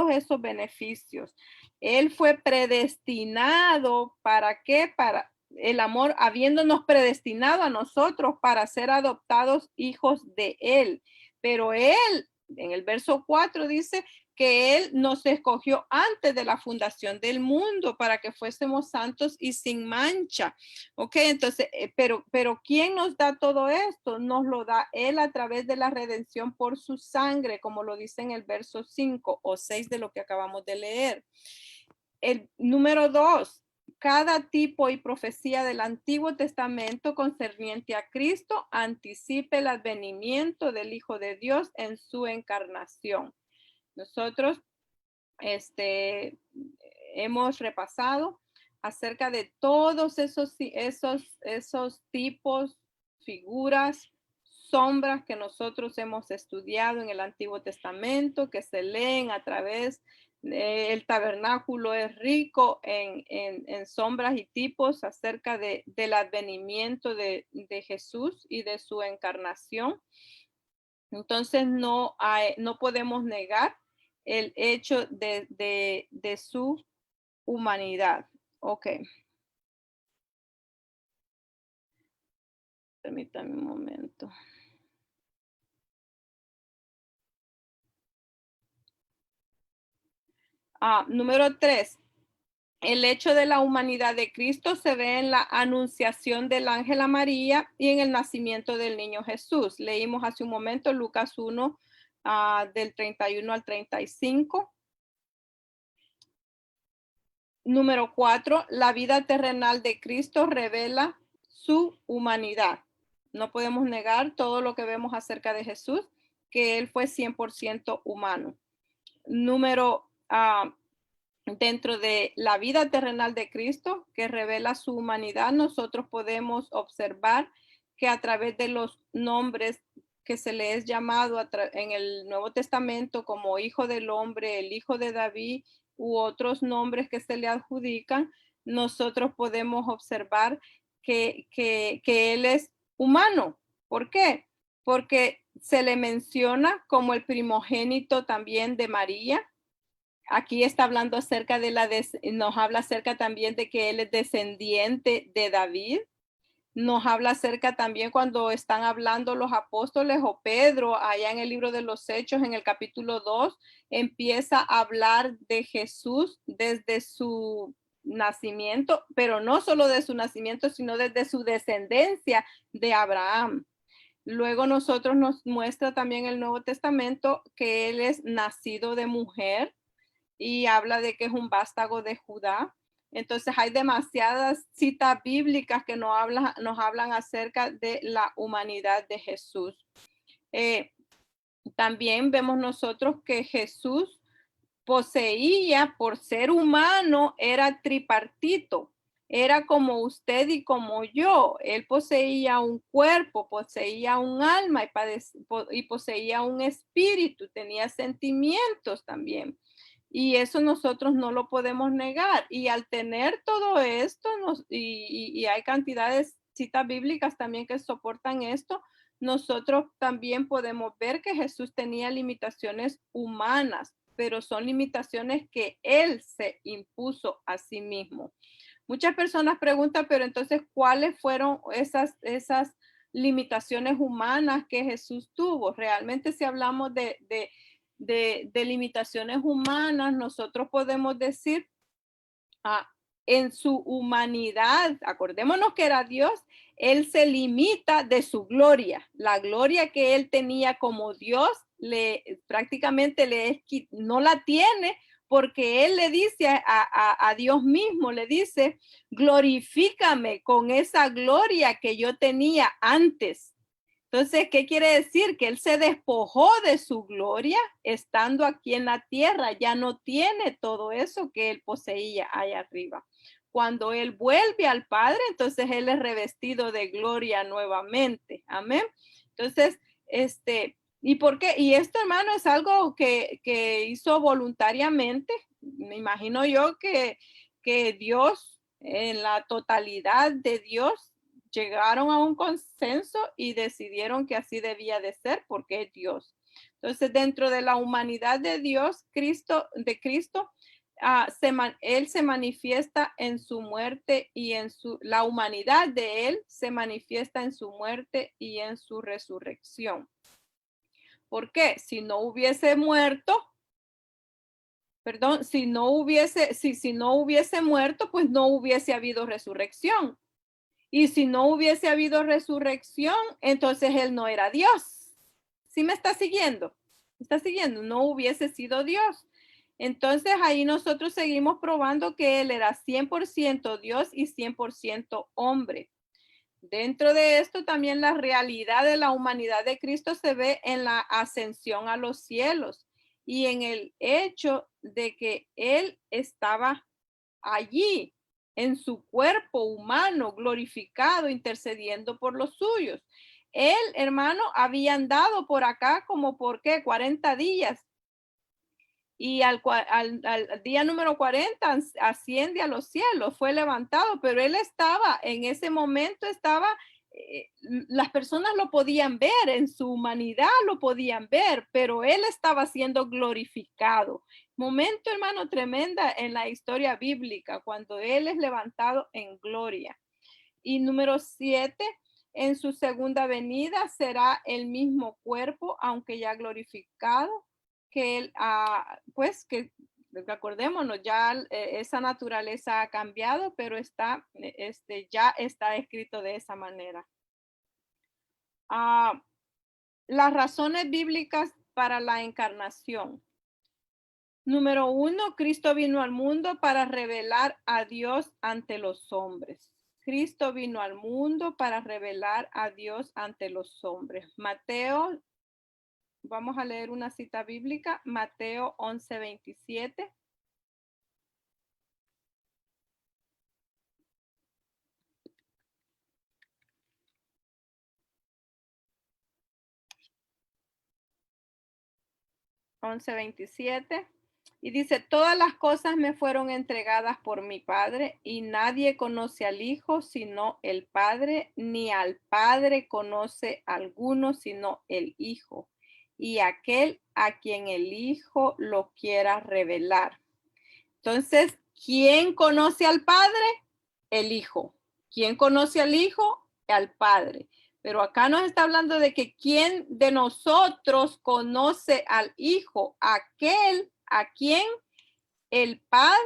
esos beneficios. Él fue predestinado, ¿para qué? Para el amor, habiéndonos predestinado a nosotros para ser adoptados hijos de él. Pero él, en el verso 4 dice que él nos escogió antes de la fundación del mundo para que fuésemos santos y sin mancha. Ok, entonces, pero ¿quién nos da todo esto? Nos lo da él a través de la redención por su sangre, como lo dice en el verso 5 o 6 de lo que acabamos de leer. El número 2, cada tipo y profecía del Antiguo Testamento concerniente a Cristo anticipa el advenimiento del Hijo de Dios en su encarnación. Nosotros hemos repasado acerca de todos esos tipos, figuras, sombras que nosotros hemos estudiado en el Antiguo Testamento, que se leen a través el tabernáculo es rico en sombras y tipos acerca del advenimiento de Jesús y de su encarnación. Entonces no podemos negar el hecho de su humanidad. Ok. Permítame un momento. Número 3. El hecho de la humanidad de Cristo se ve en la anunciación del ángel a María y en el nacimiento del niño Jesús. Leímos hace un momento Lucas 1, del 31 al 35. Número 4, la vida terrenal de Cristo revela su humanidad. No podemos negar todo lo que vemos acerca de Jesús, que él fue 100% humano. Dentro de la vida terrenal de Cristo, que revela su humanidad, nosotros podemos observar que a través de los nombres que se le es llamado en el Nuevo Testamento como Hijo del Hombre, el Hijo de David, u otros nombres que se le adjudican, nosotros podemos observar que él es humano. ¿Por qué? Porque se le menciona como el primogénito también de María. Aquí está hablando acerca nos habla acerca también de que él es descendiente de David. Nos habla acerca también cuando están hablando los apóstoles o Pedro, allá en el libro de los Hechos, en el capítulo 2, empieza a hablar de Jesús desde su nacimiento, pero no solo de su nacimiento, sino desde su descendencia de Abraham. Luego nosotros nos muestra también el Nuevo Testamento que él es nacido de mujer y habla de que es un vástago de Judá. Entonces hay demasiadas citas bíblicas que nos hablan acerca de la humanidad de Jesús. También vemos nosotros que Jesús poseía, por ser humano, era tripartito. Era como usted y como yo. Él poseía un cuerpo, poseía un alma y poseía un espíritu, tenía sentimientos también. Y eso nosotros no lo podemos negar. Y al tener todo esto, y hay cantidades de citas bíblicas también que soportan esto, nosotros también podemos ver que Jesús tenía limitaciones humanas, pero son limitaciones que él se impuso a sí mismo. Muchas personas preguntan, pero entonces, ¿cuáles fueron esas limitaciones humanas que Jesús tuvo? Realmente, si hablamos de limitaciones humanas, nosotros podemos decir en su humanidad, acordémonos que era Dios, él se limita de su gloria, la gloria que él tenía como Dios, prácticamente no la tiene, porque él le dice a Dios mismo, le dice, glorifícame con esa gloria que yo tenía antes Entonces, ¿qué quiere decir? Que él se despojó de su gloria estando aquí en la tierra. Ya no tiene todo eso que él poseía allá arriba. Cuando él vuelve al Padre, entonces él es revestido de gloria nuevamente. Amén. Entonces, ¿y por qué? Y esto, hermano, es algo que hizo voluntariamente. Me imagino yo que Dios, en la totalidad de Dios, llegaron a un consenso y decidieron que así debía de ser porque es Dios. Entonces, dentro de la humanidad de Dios, Cristo, él se manifiesta en su muerte y la humanidad de él se manifiesta en su muerte y en su resurrección. ¿Por qué? Si no hubiese muerto, perdón, si no hubiese muerto, pues no hubiese habido resurrección. Y si no hubiese habido resurrección, entonces él no era Dios. ¿Sí me está siguiendo? ¿Me está siguiendo? No hubiese sido Dios. Entonces ahí nosotros seguimos probando que él era 100% Dios y 100% hombre. Dentro de esto también la realidad de la humanidad de Cristo se ve en la ascensión a los cielos y en el hecho de que él estaba allí en su cuerpo humano glorificado, intercediendo por los suyos. Él, hermano, había andado por acá como por qué, 40 días. Y al día número 40 asciende a los cielos, fue levantado, pero él estaba, en ese momento las personas lo podían ver, en su humanidad lo podían ver, pero él estaba siendo glorificado. Momento, hermano, tremenda en la historia bíblica, cuando él es levantado en gloria. Y número 7, en su segunda venida será el mismo cuerpo, aunque ya glorificado, que él, pues que acordémonos, ya esa naturaleza ha cambiado, pero ya está escrito de esa manera. Las razones bíblicas para la encarnación. Número 1, Cristo vino al mundo para revelar a Dios ante los hombres. Cristo vino al mundo para revelar a Dios ante los hombres. Mateo, vamos a leer una cita bíblica, Mateo 11:27. Y dice, todas las cosas me fueron entregadas por mi Padre y nadie conoce al Hijo sino el Padre, ni al Padre conoce alguno sino el Hijo y aquel a quien el Hijo lo quiera revelar. Entonces, ¿quién conoce al Padre? El Hijo. ¿Quién conoce al Hijo? Al Padre. Pero acá nos está hablando de que quién de nosotros conoce al Hijo, aquel a quien el Padre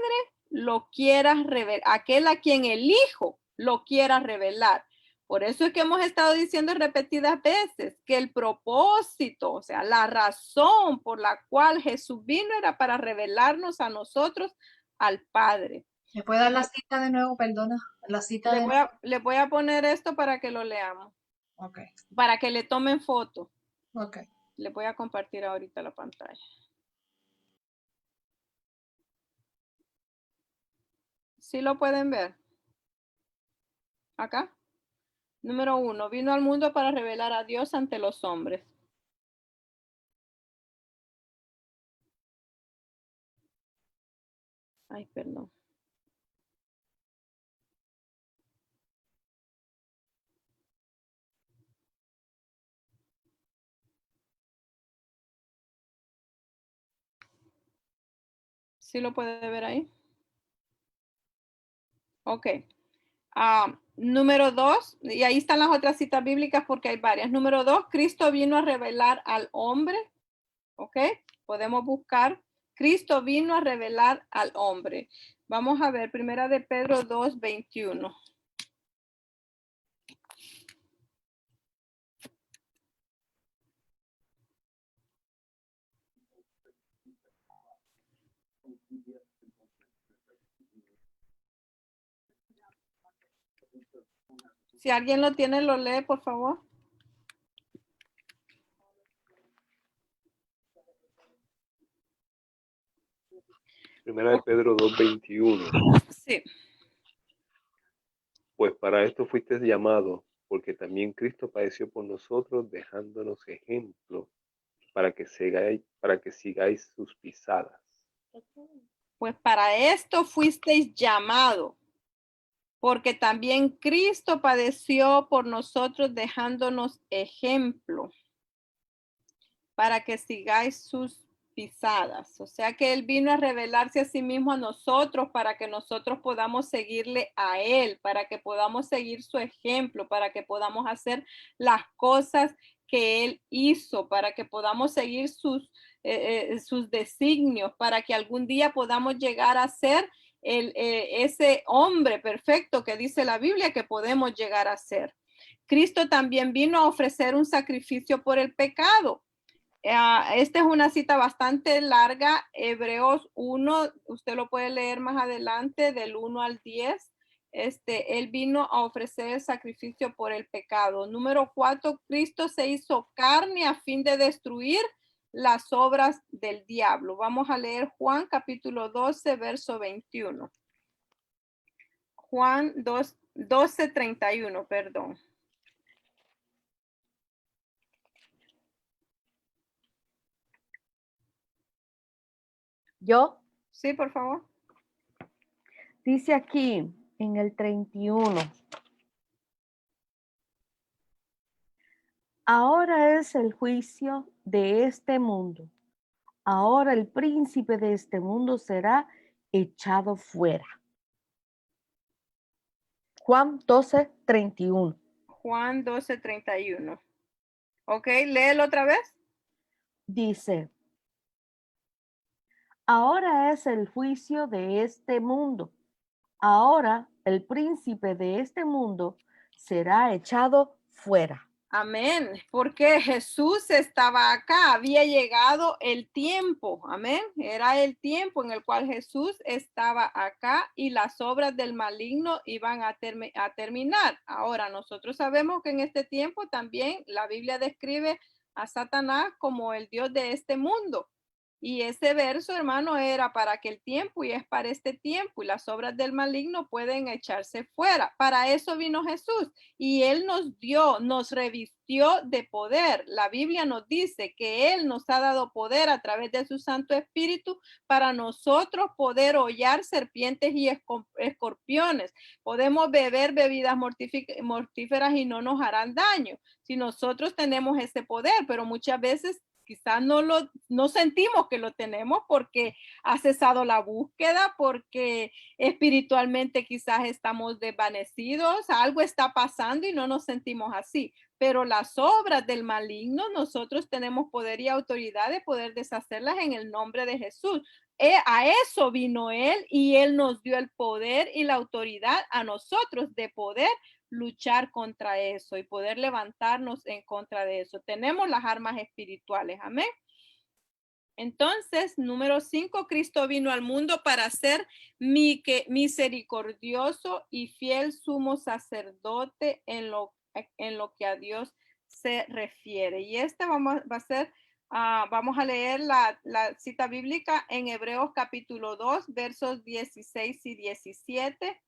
lo quiera revelar, aquel a quien el Hijo lo quiera revelar. Por eso es que hemos estado diciendo repetidas veces que el propósito, o sea, la razón por la cual Jesús vino era para revelarnos a nosotros al Padre. ¿Me puede dar la cita de nuevo? Perdona. La cita de... Le voy a poner esto para que lo leamos, Ok, para que le tomen foto. ok. Le voy a compartir ahorita la pantalla. ¿Sí lo pueden ver? Acá. Número 1, vino al mundo para revelar a Dios ante los hombres. Ay, perdón. ¿Sí lo puede ver ahí? Ok. Número 2, y ahí están las otras citas bíblicas porque hay varias. Número 2, Cristo vino a revelar al hombre. Ok. Podemos buscar. Cristo vino a revelar al hombre. Vamos a ver, primera de Pedro 2:21. Si alguien lo tiene, lo lee, por favor. Primera de Pedro 2:21. Sí. Pues para esto fuiste llamado, porque también Cristo padeció por nosotros, dejándonos ejemplo para que sigáis sus pisadas. Pues para esto fuisteis llamado, porque también Cristo padeció por nosotros dejándonos ejemplo para que sigáis sus pisadas. O sea que Él vino a revelarse a sí mismo a nosotros para que nosotros podamos seguirle a Él, para que podamos seguir su ejemplo, para que podamos hacer las cosas que Él hizo, para que podamos seguir sus designios, para que algún día podamos llegar a ser ese hombre perfecto que dice la Biblia que podemos llegar a ser. Cristo también vino a ofrecer un sacrificio por el pecado. Esta es una cita bastante larga, Hebreos 1, usted lo puede leer más adelante, del 1 al 10. Él vino a ofrecer el sacrificio por el pecado. Número 4, Cristo se hizo carne a fin de destruir las obras del diablo. Vamos a leer Juan capítulo 12, verso 21. Juan 12:31, perdón. Yo, Sí, por favor. dice aquí en el 31. Ahora es el juicio de este mundo. Ahora el príncipe de este mundo será echado fuera. Juan 12:31. Juan 12:31. Ok, léelo otra vez. Dice, ahora es el juicio de este mundo. Ahora el príncipe de este mundo será echado fuera. Amén, porque Jesús estaba acá, había llegado el tiempo, amén, era el tiempo en el cual Jesús estaba acá y las obras del maligno iban a terminar. Ahora, nosotros sabemos que en este tiempo también la Biblia describe a Satanás como el Dios de este mundo. Y ese verso, hermano, era para aquel tiempo y es para este tiempo y las obras del maligno pueden echarse fuera. Para eso vino Jesús y Él nos revistió de poder. La Biblia nos dice que Él nos ha dado poder a través de su Santo Espíritu para nosotros poder hollar serpientes y escorpiones. Podemos beber bebidas mortíferas y no nos harán daño si nosotros tenemos ese poder, pero muchas veces quizás no sentimos que lo tenemos porque ha cesado la búsqueda, porque espiritualmente quizás estamos desvanecidos, algo está pasando y no nos sentimos así. Pero las obras del maligno, nosotros tenemos poder y autoridad de poder deshacerlas en el nombre de Jesús. A eso vino Él y Él nos dio el poder y la autoridad a nosotros de poder luchar contra eso y poder levantarnos en contra de eso. Tenemos las armas espirituales, amén. Entonces, número 5, Cristo vino al mundo para ser misericordioso y fiel sumo sacerdote en lo que a Dios se refiere. Y vamos a leer la cita bíblica en Hebreos capítulo 2, versos 16 y 17.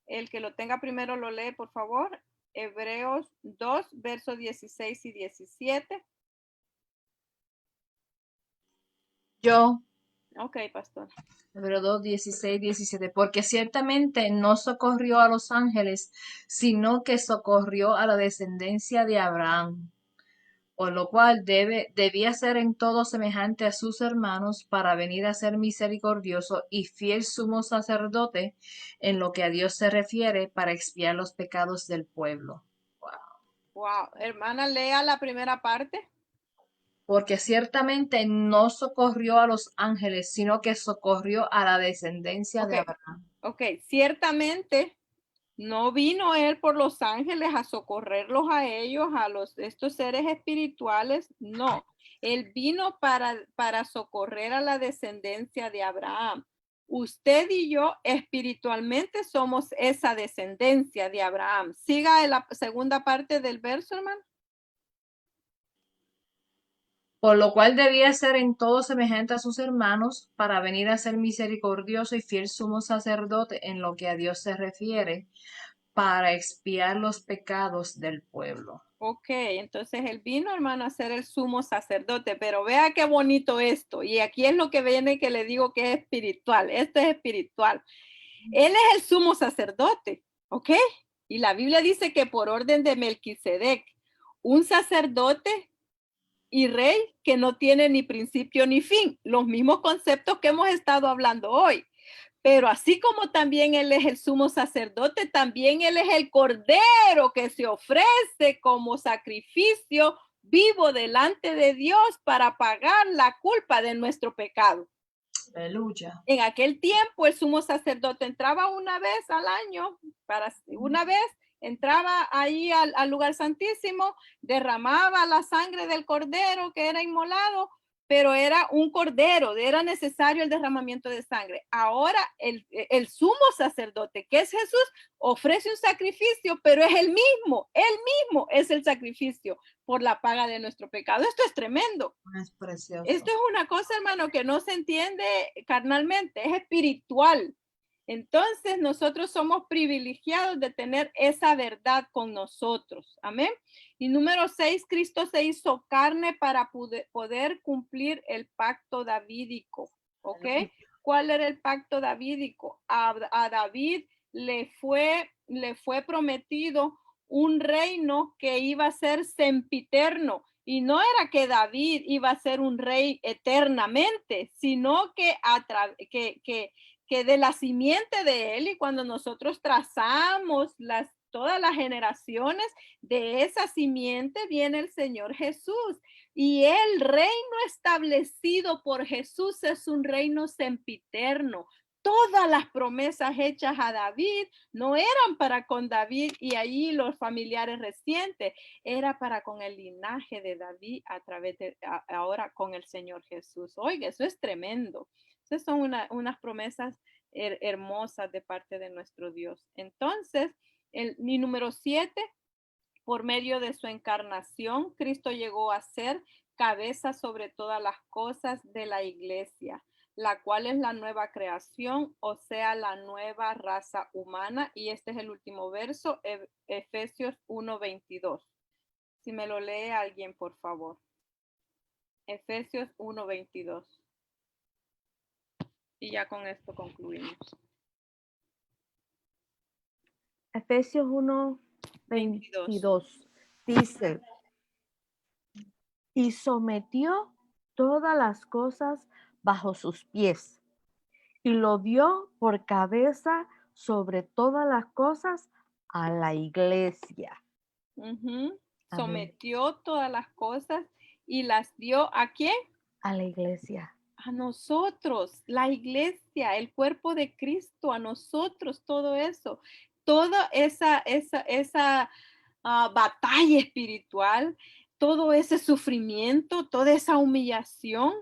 El que lo tenga primero lo lee, por favor. Hebreos 2, versos 16 y 17. Yo, Ok, pastor. Hebreos 2, 16, 17, porque ciertamente no socorrió a los ángeles, sino que socorrió a la descendencia de Abraham, por lo cual debía ser en todo semejante a sus hermanos para venir a ser misericordioso y fiel sumo sacerdote en lo que a Dios se refiere para expiar los pecados del pueblo. Wow, hermana, lea la primera parte. Porque ciertamente no socorrió a los ángeles, sino que socorrió a la descendencia de Abraham. Ok, ciertamente no vino Él por los ángeles a socorrerlos a ellos, estos seres espirituales, no. Él vino para socorrer a la descendencia de Abraham. Usted y yo espiritualmente somos esa descendencia de Abraham. Siga en la segunda parte del verso, hermano. por lo cual debía ser en todo semejante a sus hermanos, para venir a ser misericordioso y fiel sumo sacerdote en lo que a Dios se refiere, para expiar los pecados del pueblo. Ok, entonces él vino, hermano, a ser el sumo sacerdote, pero vea qué bonito esto. Y aquí es lo que viene que le digo que es espiritual. Esto es espiritual. Él es el sumo sacerdote, ¿ok? Y la Biblia dice que por orden de Melquisedec, un sacerdote y rey que no tiene ni principio ni fin. Los mismos conceptos que hemos estado hablando hoy. Pero así como también Él es el sumo sacerdote, también Él es el cordero que se ofrece como sacrificio vivo delante de Dios para pagar la culpa de nuestro pecado. Aleluya. En aquel tiempo el sumo sacerdote entraba una vez al año, una vez entraba ahí al lugar santísimo, derramaba la sangre del cordero que era inmolado, pero era un cordero, era necesario el derramamiento de sangre. Ahora el sumo sacerdote, que es Jesús, ofrece un sacrificio, pero es él mismo es el sacrificio por la paga de nuestro pecado. Esto es tremendo. Es precioso. Esto es una cosa, hermano, que no se entiende carnalmente, es espiritual. Entonces nosotros somos privilegiados de tener esa verdad con nosotros. Amén. Y número 6, Cristo se hizo carne para poder cumplir el pacto davídico. ¿Ok? ¿Cuál era el pacto davídico? A David le fue prometido un reino que iba a ser sempiterno. Y no era que David iba a ser un rey eternamente, sino que de la simiente de él, y cuando nosotros trazamos todas las generaciones, de esa simiente viene el Señor Jesús. Y el reino establecido por Jesús es un reino sempiterno. Todas las promesas hechas a David no eran para con David y allí los familiares recientes, era para con el linaje de David a través de ahora con el Señor Jesús. Oiga, eso es tremendo. Esas son unas promesas hermosas de parte de nuestro Dios. Entonces, mi número 7, por medio de su encarnación, Cristo llegó a ser cabeza sobre todas las cosas de la iglesia, la cual es la nueva creación, o sea, la nueva raza humana. Y este es el último verso, Efesios 1:22. Si me lo lee alguien, por favor. Efesios 1:22. Y ya con esto concluimos. Efesios 1:22 dice, y sometió todas las cosas bajo sus pies, y lo dio por cabeza sobre todas las cosas a la iglesia. Sometió todas las cosas y las dio ¿a quién? A la iglesia. A nosotros, la iglesia, el cuerpo de Cristo, a nosotros, todo eso. Toda esa batalla espiritual, todo ese sufrimiento, toda esa humillación,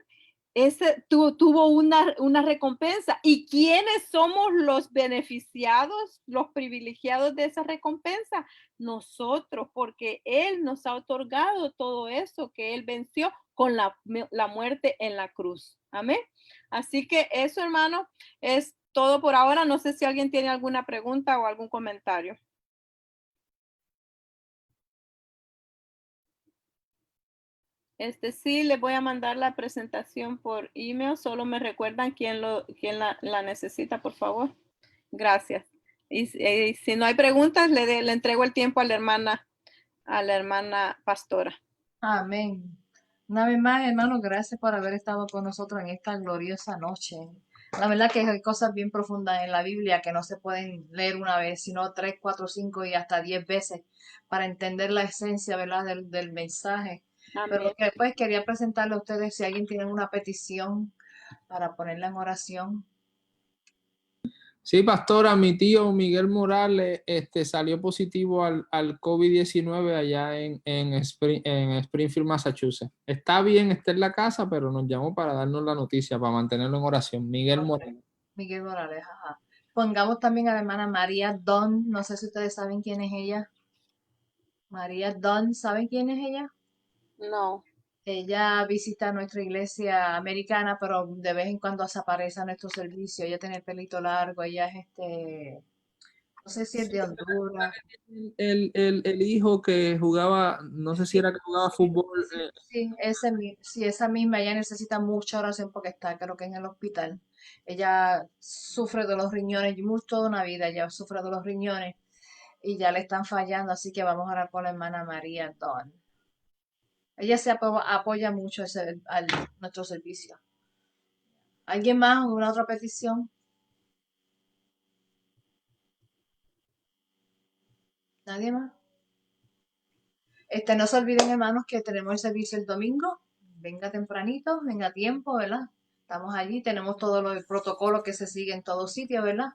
tuvo una recompensa. ¿Y quiénes somos los beneficiados, los privilegiados de esa recompensa? Nosotros, porque Él nos ha otorgado todo eso que Él venció con la muerte en la cruz. Amén. Así que eso, hermano, es todo por ahora. No sé si alguien tiene alguna pregunta o algún comentario. Sí, les voy a mandar la presentación por email. Solo me recuerdan quién la necesita, por favor. Gracias. Y si no hay preguntas, le entrego el tiempo a la hermana pastora. Amén. Una vez más, hermano, gracias por haber estado con nosotros en esta gloriosa noche. La verdad que hay cosas bien profundas en la Biblia que no se pueden leer una vez, sino 3, 4, 5 y hasta 10 veces para entender la esencia, ¿verdad?, del mensaje. Amén. Pero que después quería presentarle a ustedes si alguien tiene una petición para ponerla en oración. Sí, pastora, mi tío Miguel Morales salió positivo al COVID-19 allá en Springfield, Massachusetts. Está bien, está en la casa, pero nos llamó para darnos la noticia, para mantenerlo en oración. Miguel Morales. Miguel Morales, ajá. Pongamos también a la hermana María Don, no sé si ustedes saben quién es ella. María Don, ¿saben quién es ella? No. Ella visita nuestra iglesia americana, pero de vez en cuando se aparece a nuestro servicio. Ella tiene el pelito largo, ella es no sé si es Sí, de Honduras. el hijo que jugaba, no sé si Sí, era que jugaba sí, fútbol. sí, sí, sí, esa misma, ella necesita mucha oración porque está, creo que en el hospital. Ella sufre de los riñones, y toda una vida ella sufre de los riñones y ya le están fallando, así que vamos a orar por la hermana María Don. Ella apoya mucho nuestro servicio. ¿Alguien más? ¿Alguna otra petición? ¿Nadie más? No se olviden, hermanos, que tenemos el servicio el domingo. Venga tempranito, venga a tiempo, ¿verdad? Estamos allí, tenemos todos los protocolos que se siguen en todos sitios, ¿verdad?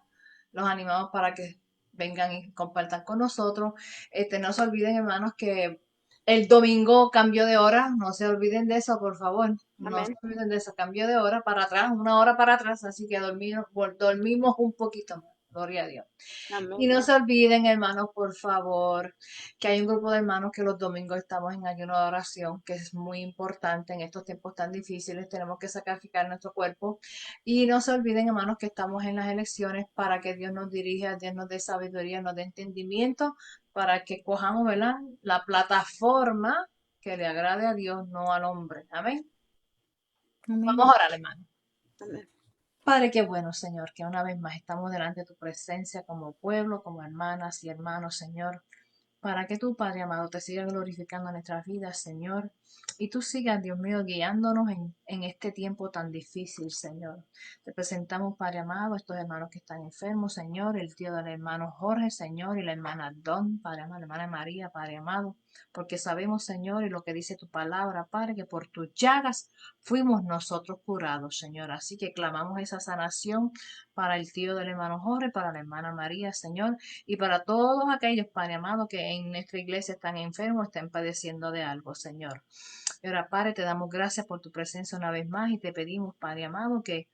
Los animamos para que vengan y compartan con nosotros. No se olviden, hermanos, que el domingo cambio de hora. No se olviden de eso, por favor. No se Amén. olviden de eso, cambio de hora para atrás, una hora para atrás, así que dormimos un poquito más. Gloria a Dios. Y Amén. no se olviden, hermanos, por favor, que hay un grupo de hermanos que los domingos estamos en ayuno de oración, que es muy importante en estos tiempos tan difíciles. Tenemos que sacrificar nuestro cuerpo. Y no se olviden, hermanos, que estamos en las elecciones para que Dios nos dirija, Dios nos dé sabiduría, nos dé entendimiento, para que cojamos, ¿verdad?, la plataforma que le agrade a Dios, no al hombre. Amén. Amén. Vamos a orar, hermano. Amén. Padre, qué bueno, Señor, que una vez más estamos delante de tu presencia como pueblo, como hermanas y hermanos, Señor, para que tú, Padre amado, te sigas glorificando en nuestras vidas, Señor, y tú sigas, Dios mío, guiándonos en este tiempo tan difícil, Señor. Te presentamos, Padre amado, a estos hermanos que están enfermos, Señor, el tío del hermano Jorge, Señor, y la hermana Don, Padre amado, la hermana María, Padre amado, porque sabemos, Señor, y lo que dice tu palabra, Padre, que por tus llagas fuimos nosotros curados, Señor. Así que clamamos esa sanación para el tío del hermano Jorge, para la hermana María, Señor, y para todos aquellos, Padre amado, que en nuestra iglesia están enfermos, estén padeciendo de algo, Señor. Y ahora, Padre, te damos gracias por tu presencia una vez más y te pedimos, Padre amado, que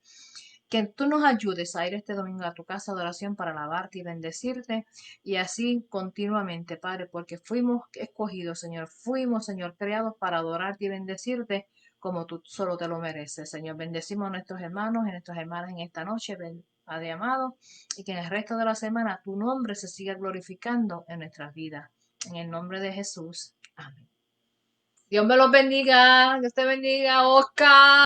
tú nos ayudes a ir este domingo a tu casa de oración para alabarte y bendecirte y así continuamente, Padre, porque fuimos escogidos, Señor, fuimos, Señor, creados para adorarte y bendecirte como tú solo te lo mereces, Señor. Bendecimos a nuestros hermanos y a nuestras hermanas en esta noche, Padre amado, y que en el resto de la semana tu nombre se siga glorificando en nuestras vidas. En el nombre de Jesús. Amén. Dios me los bendiga. Dios te bendiga, Oscar.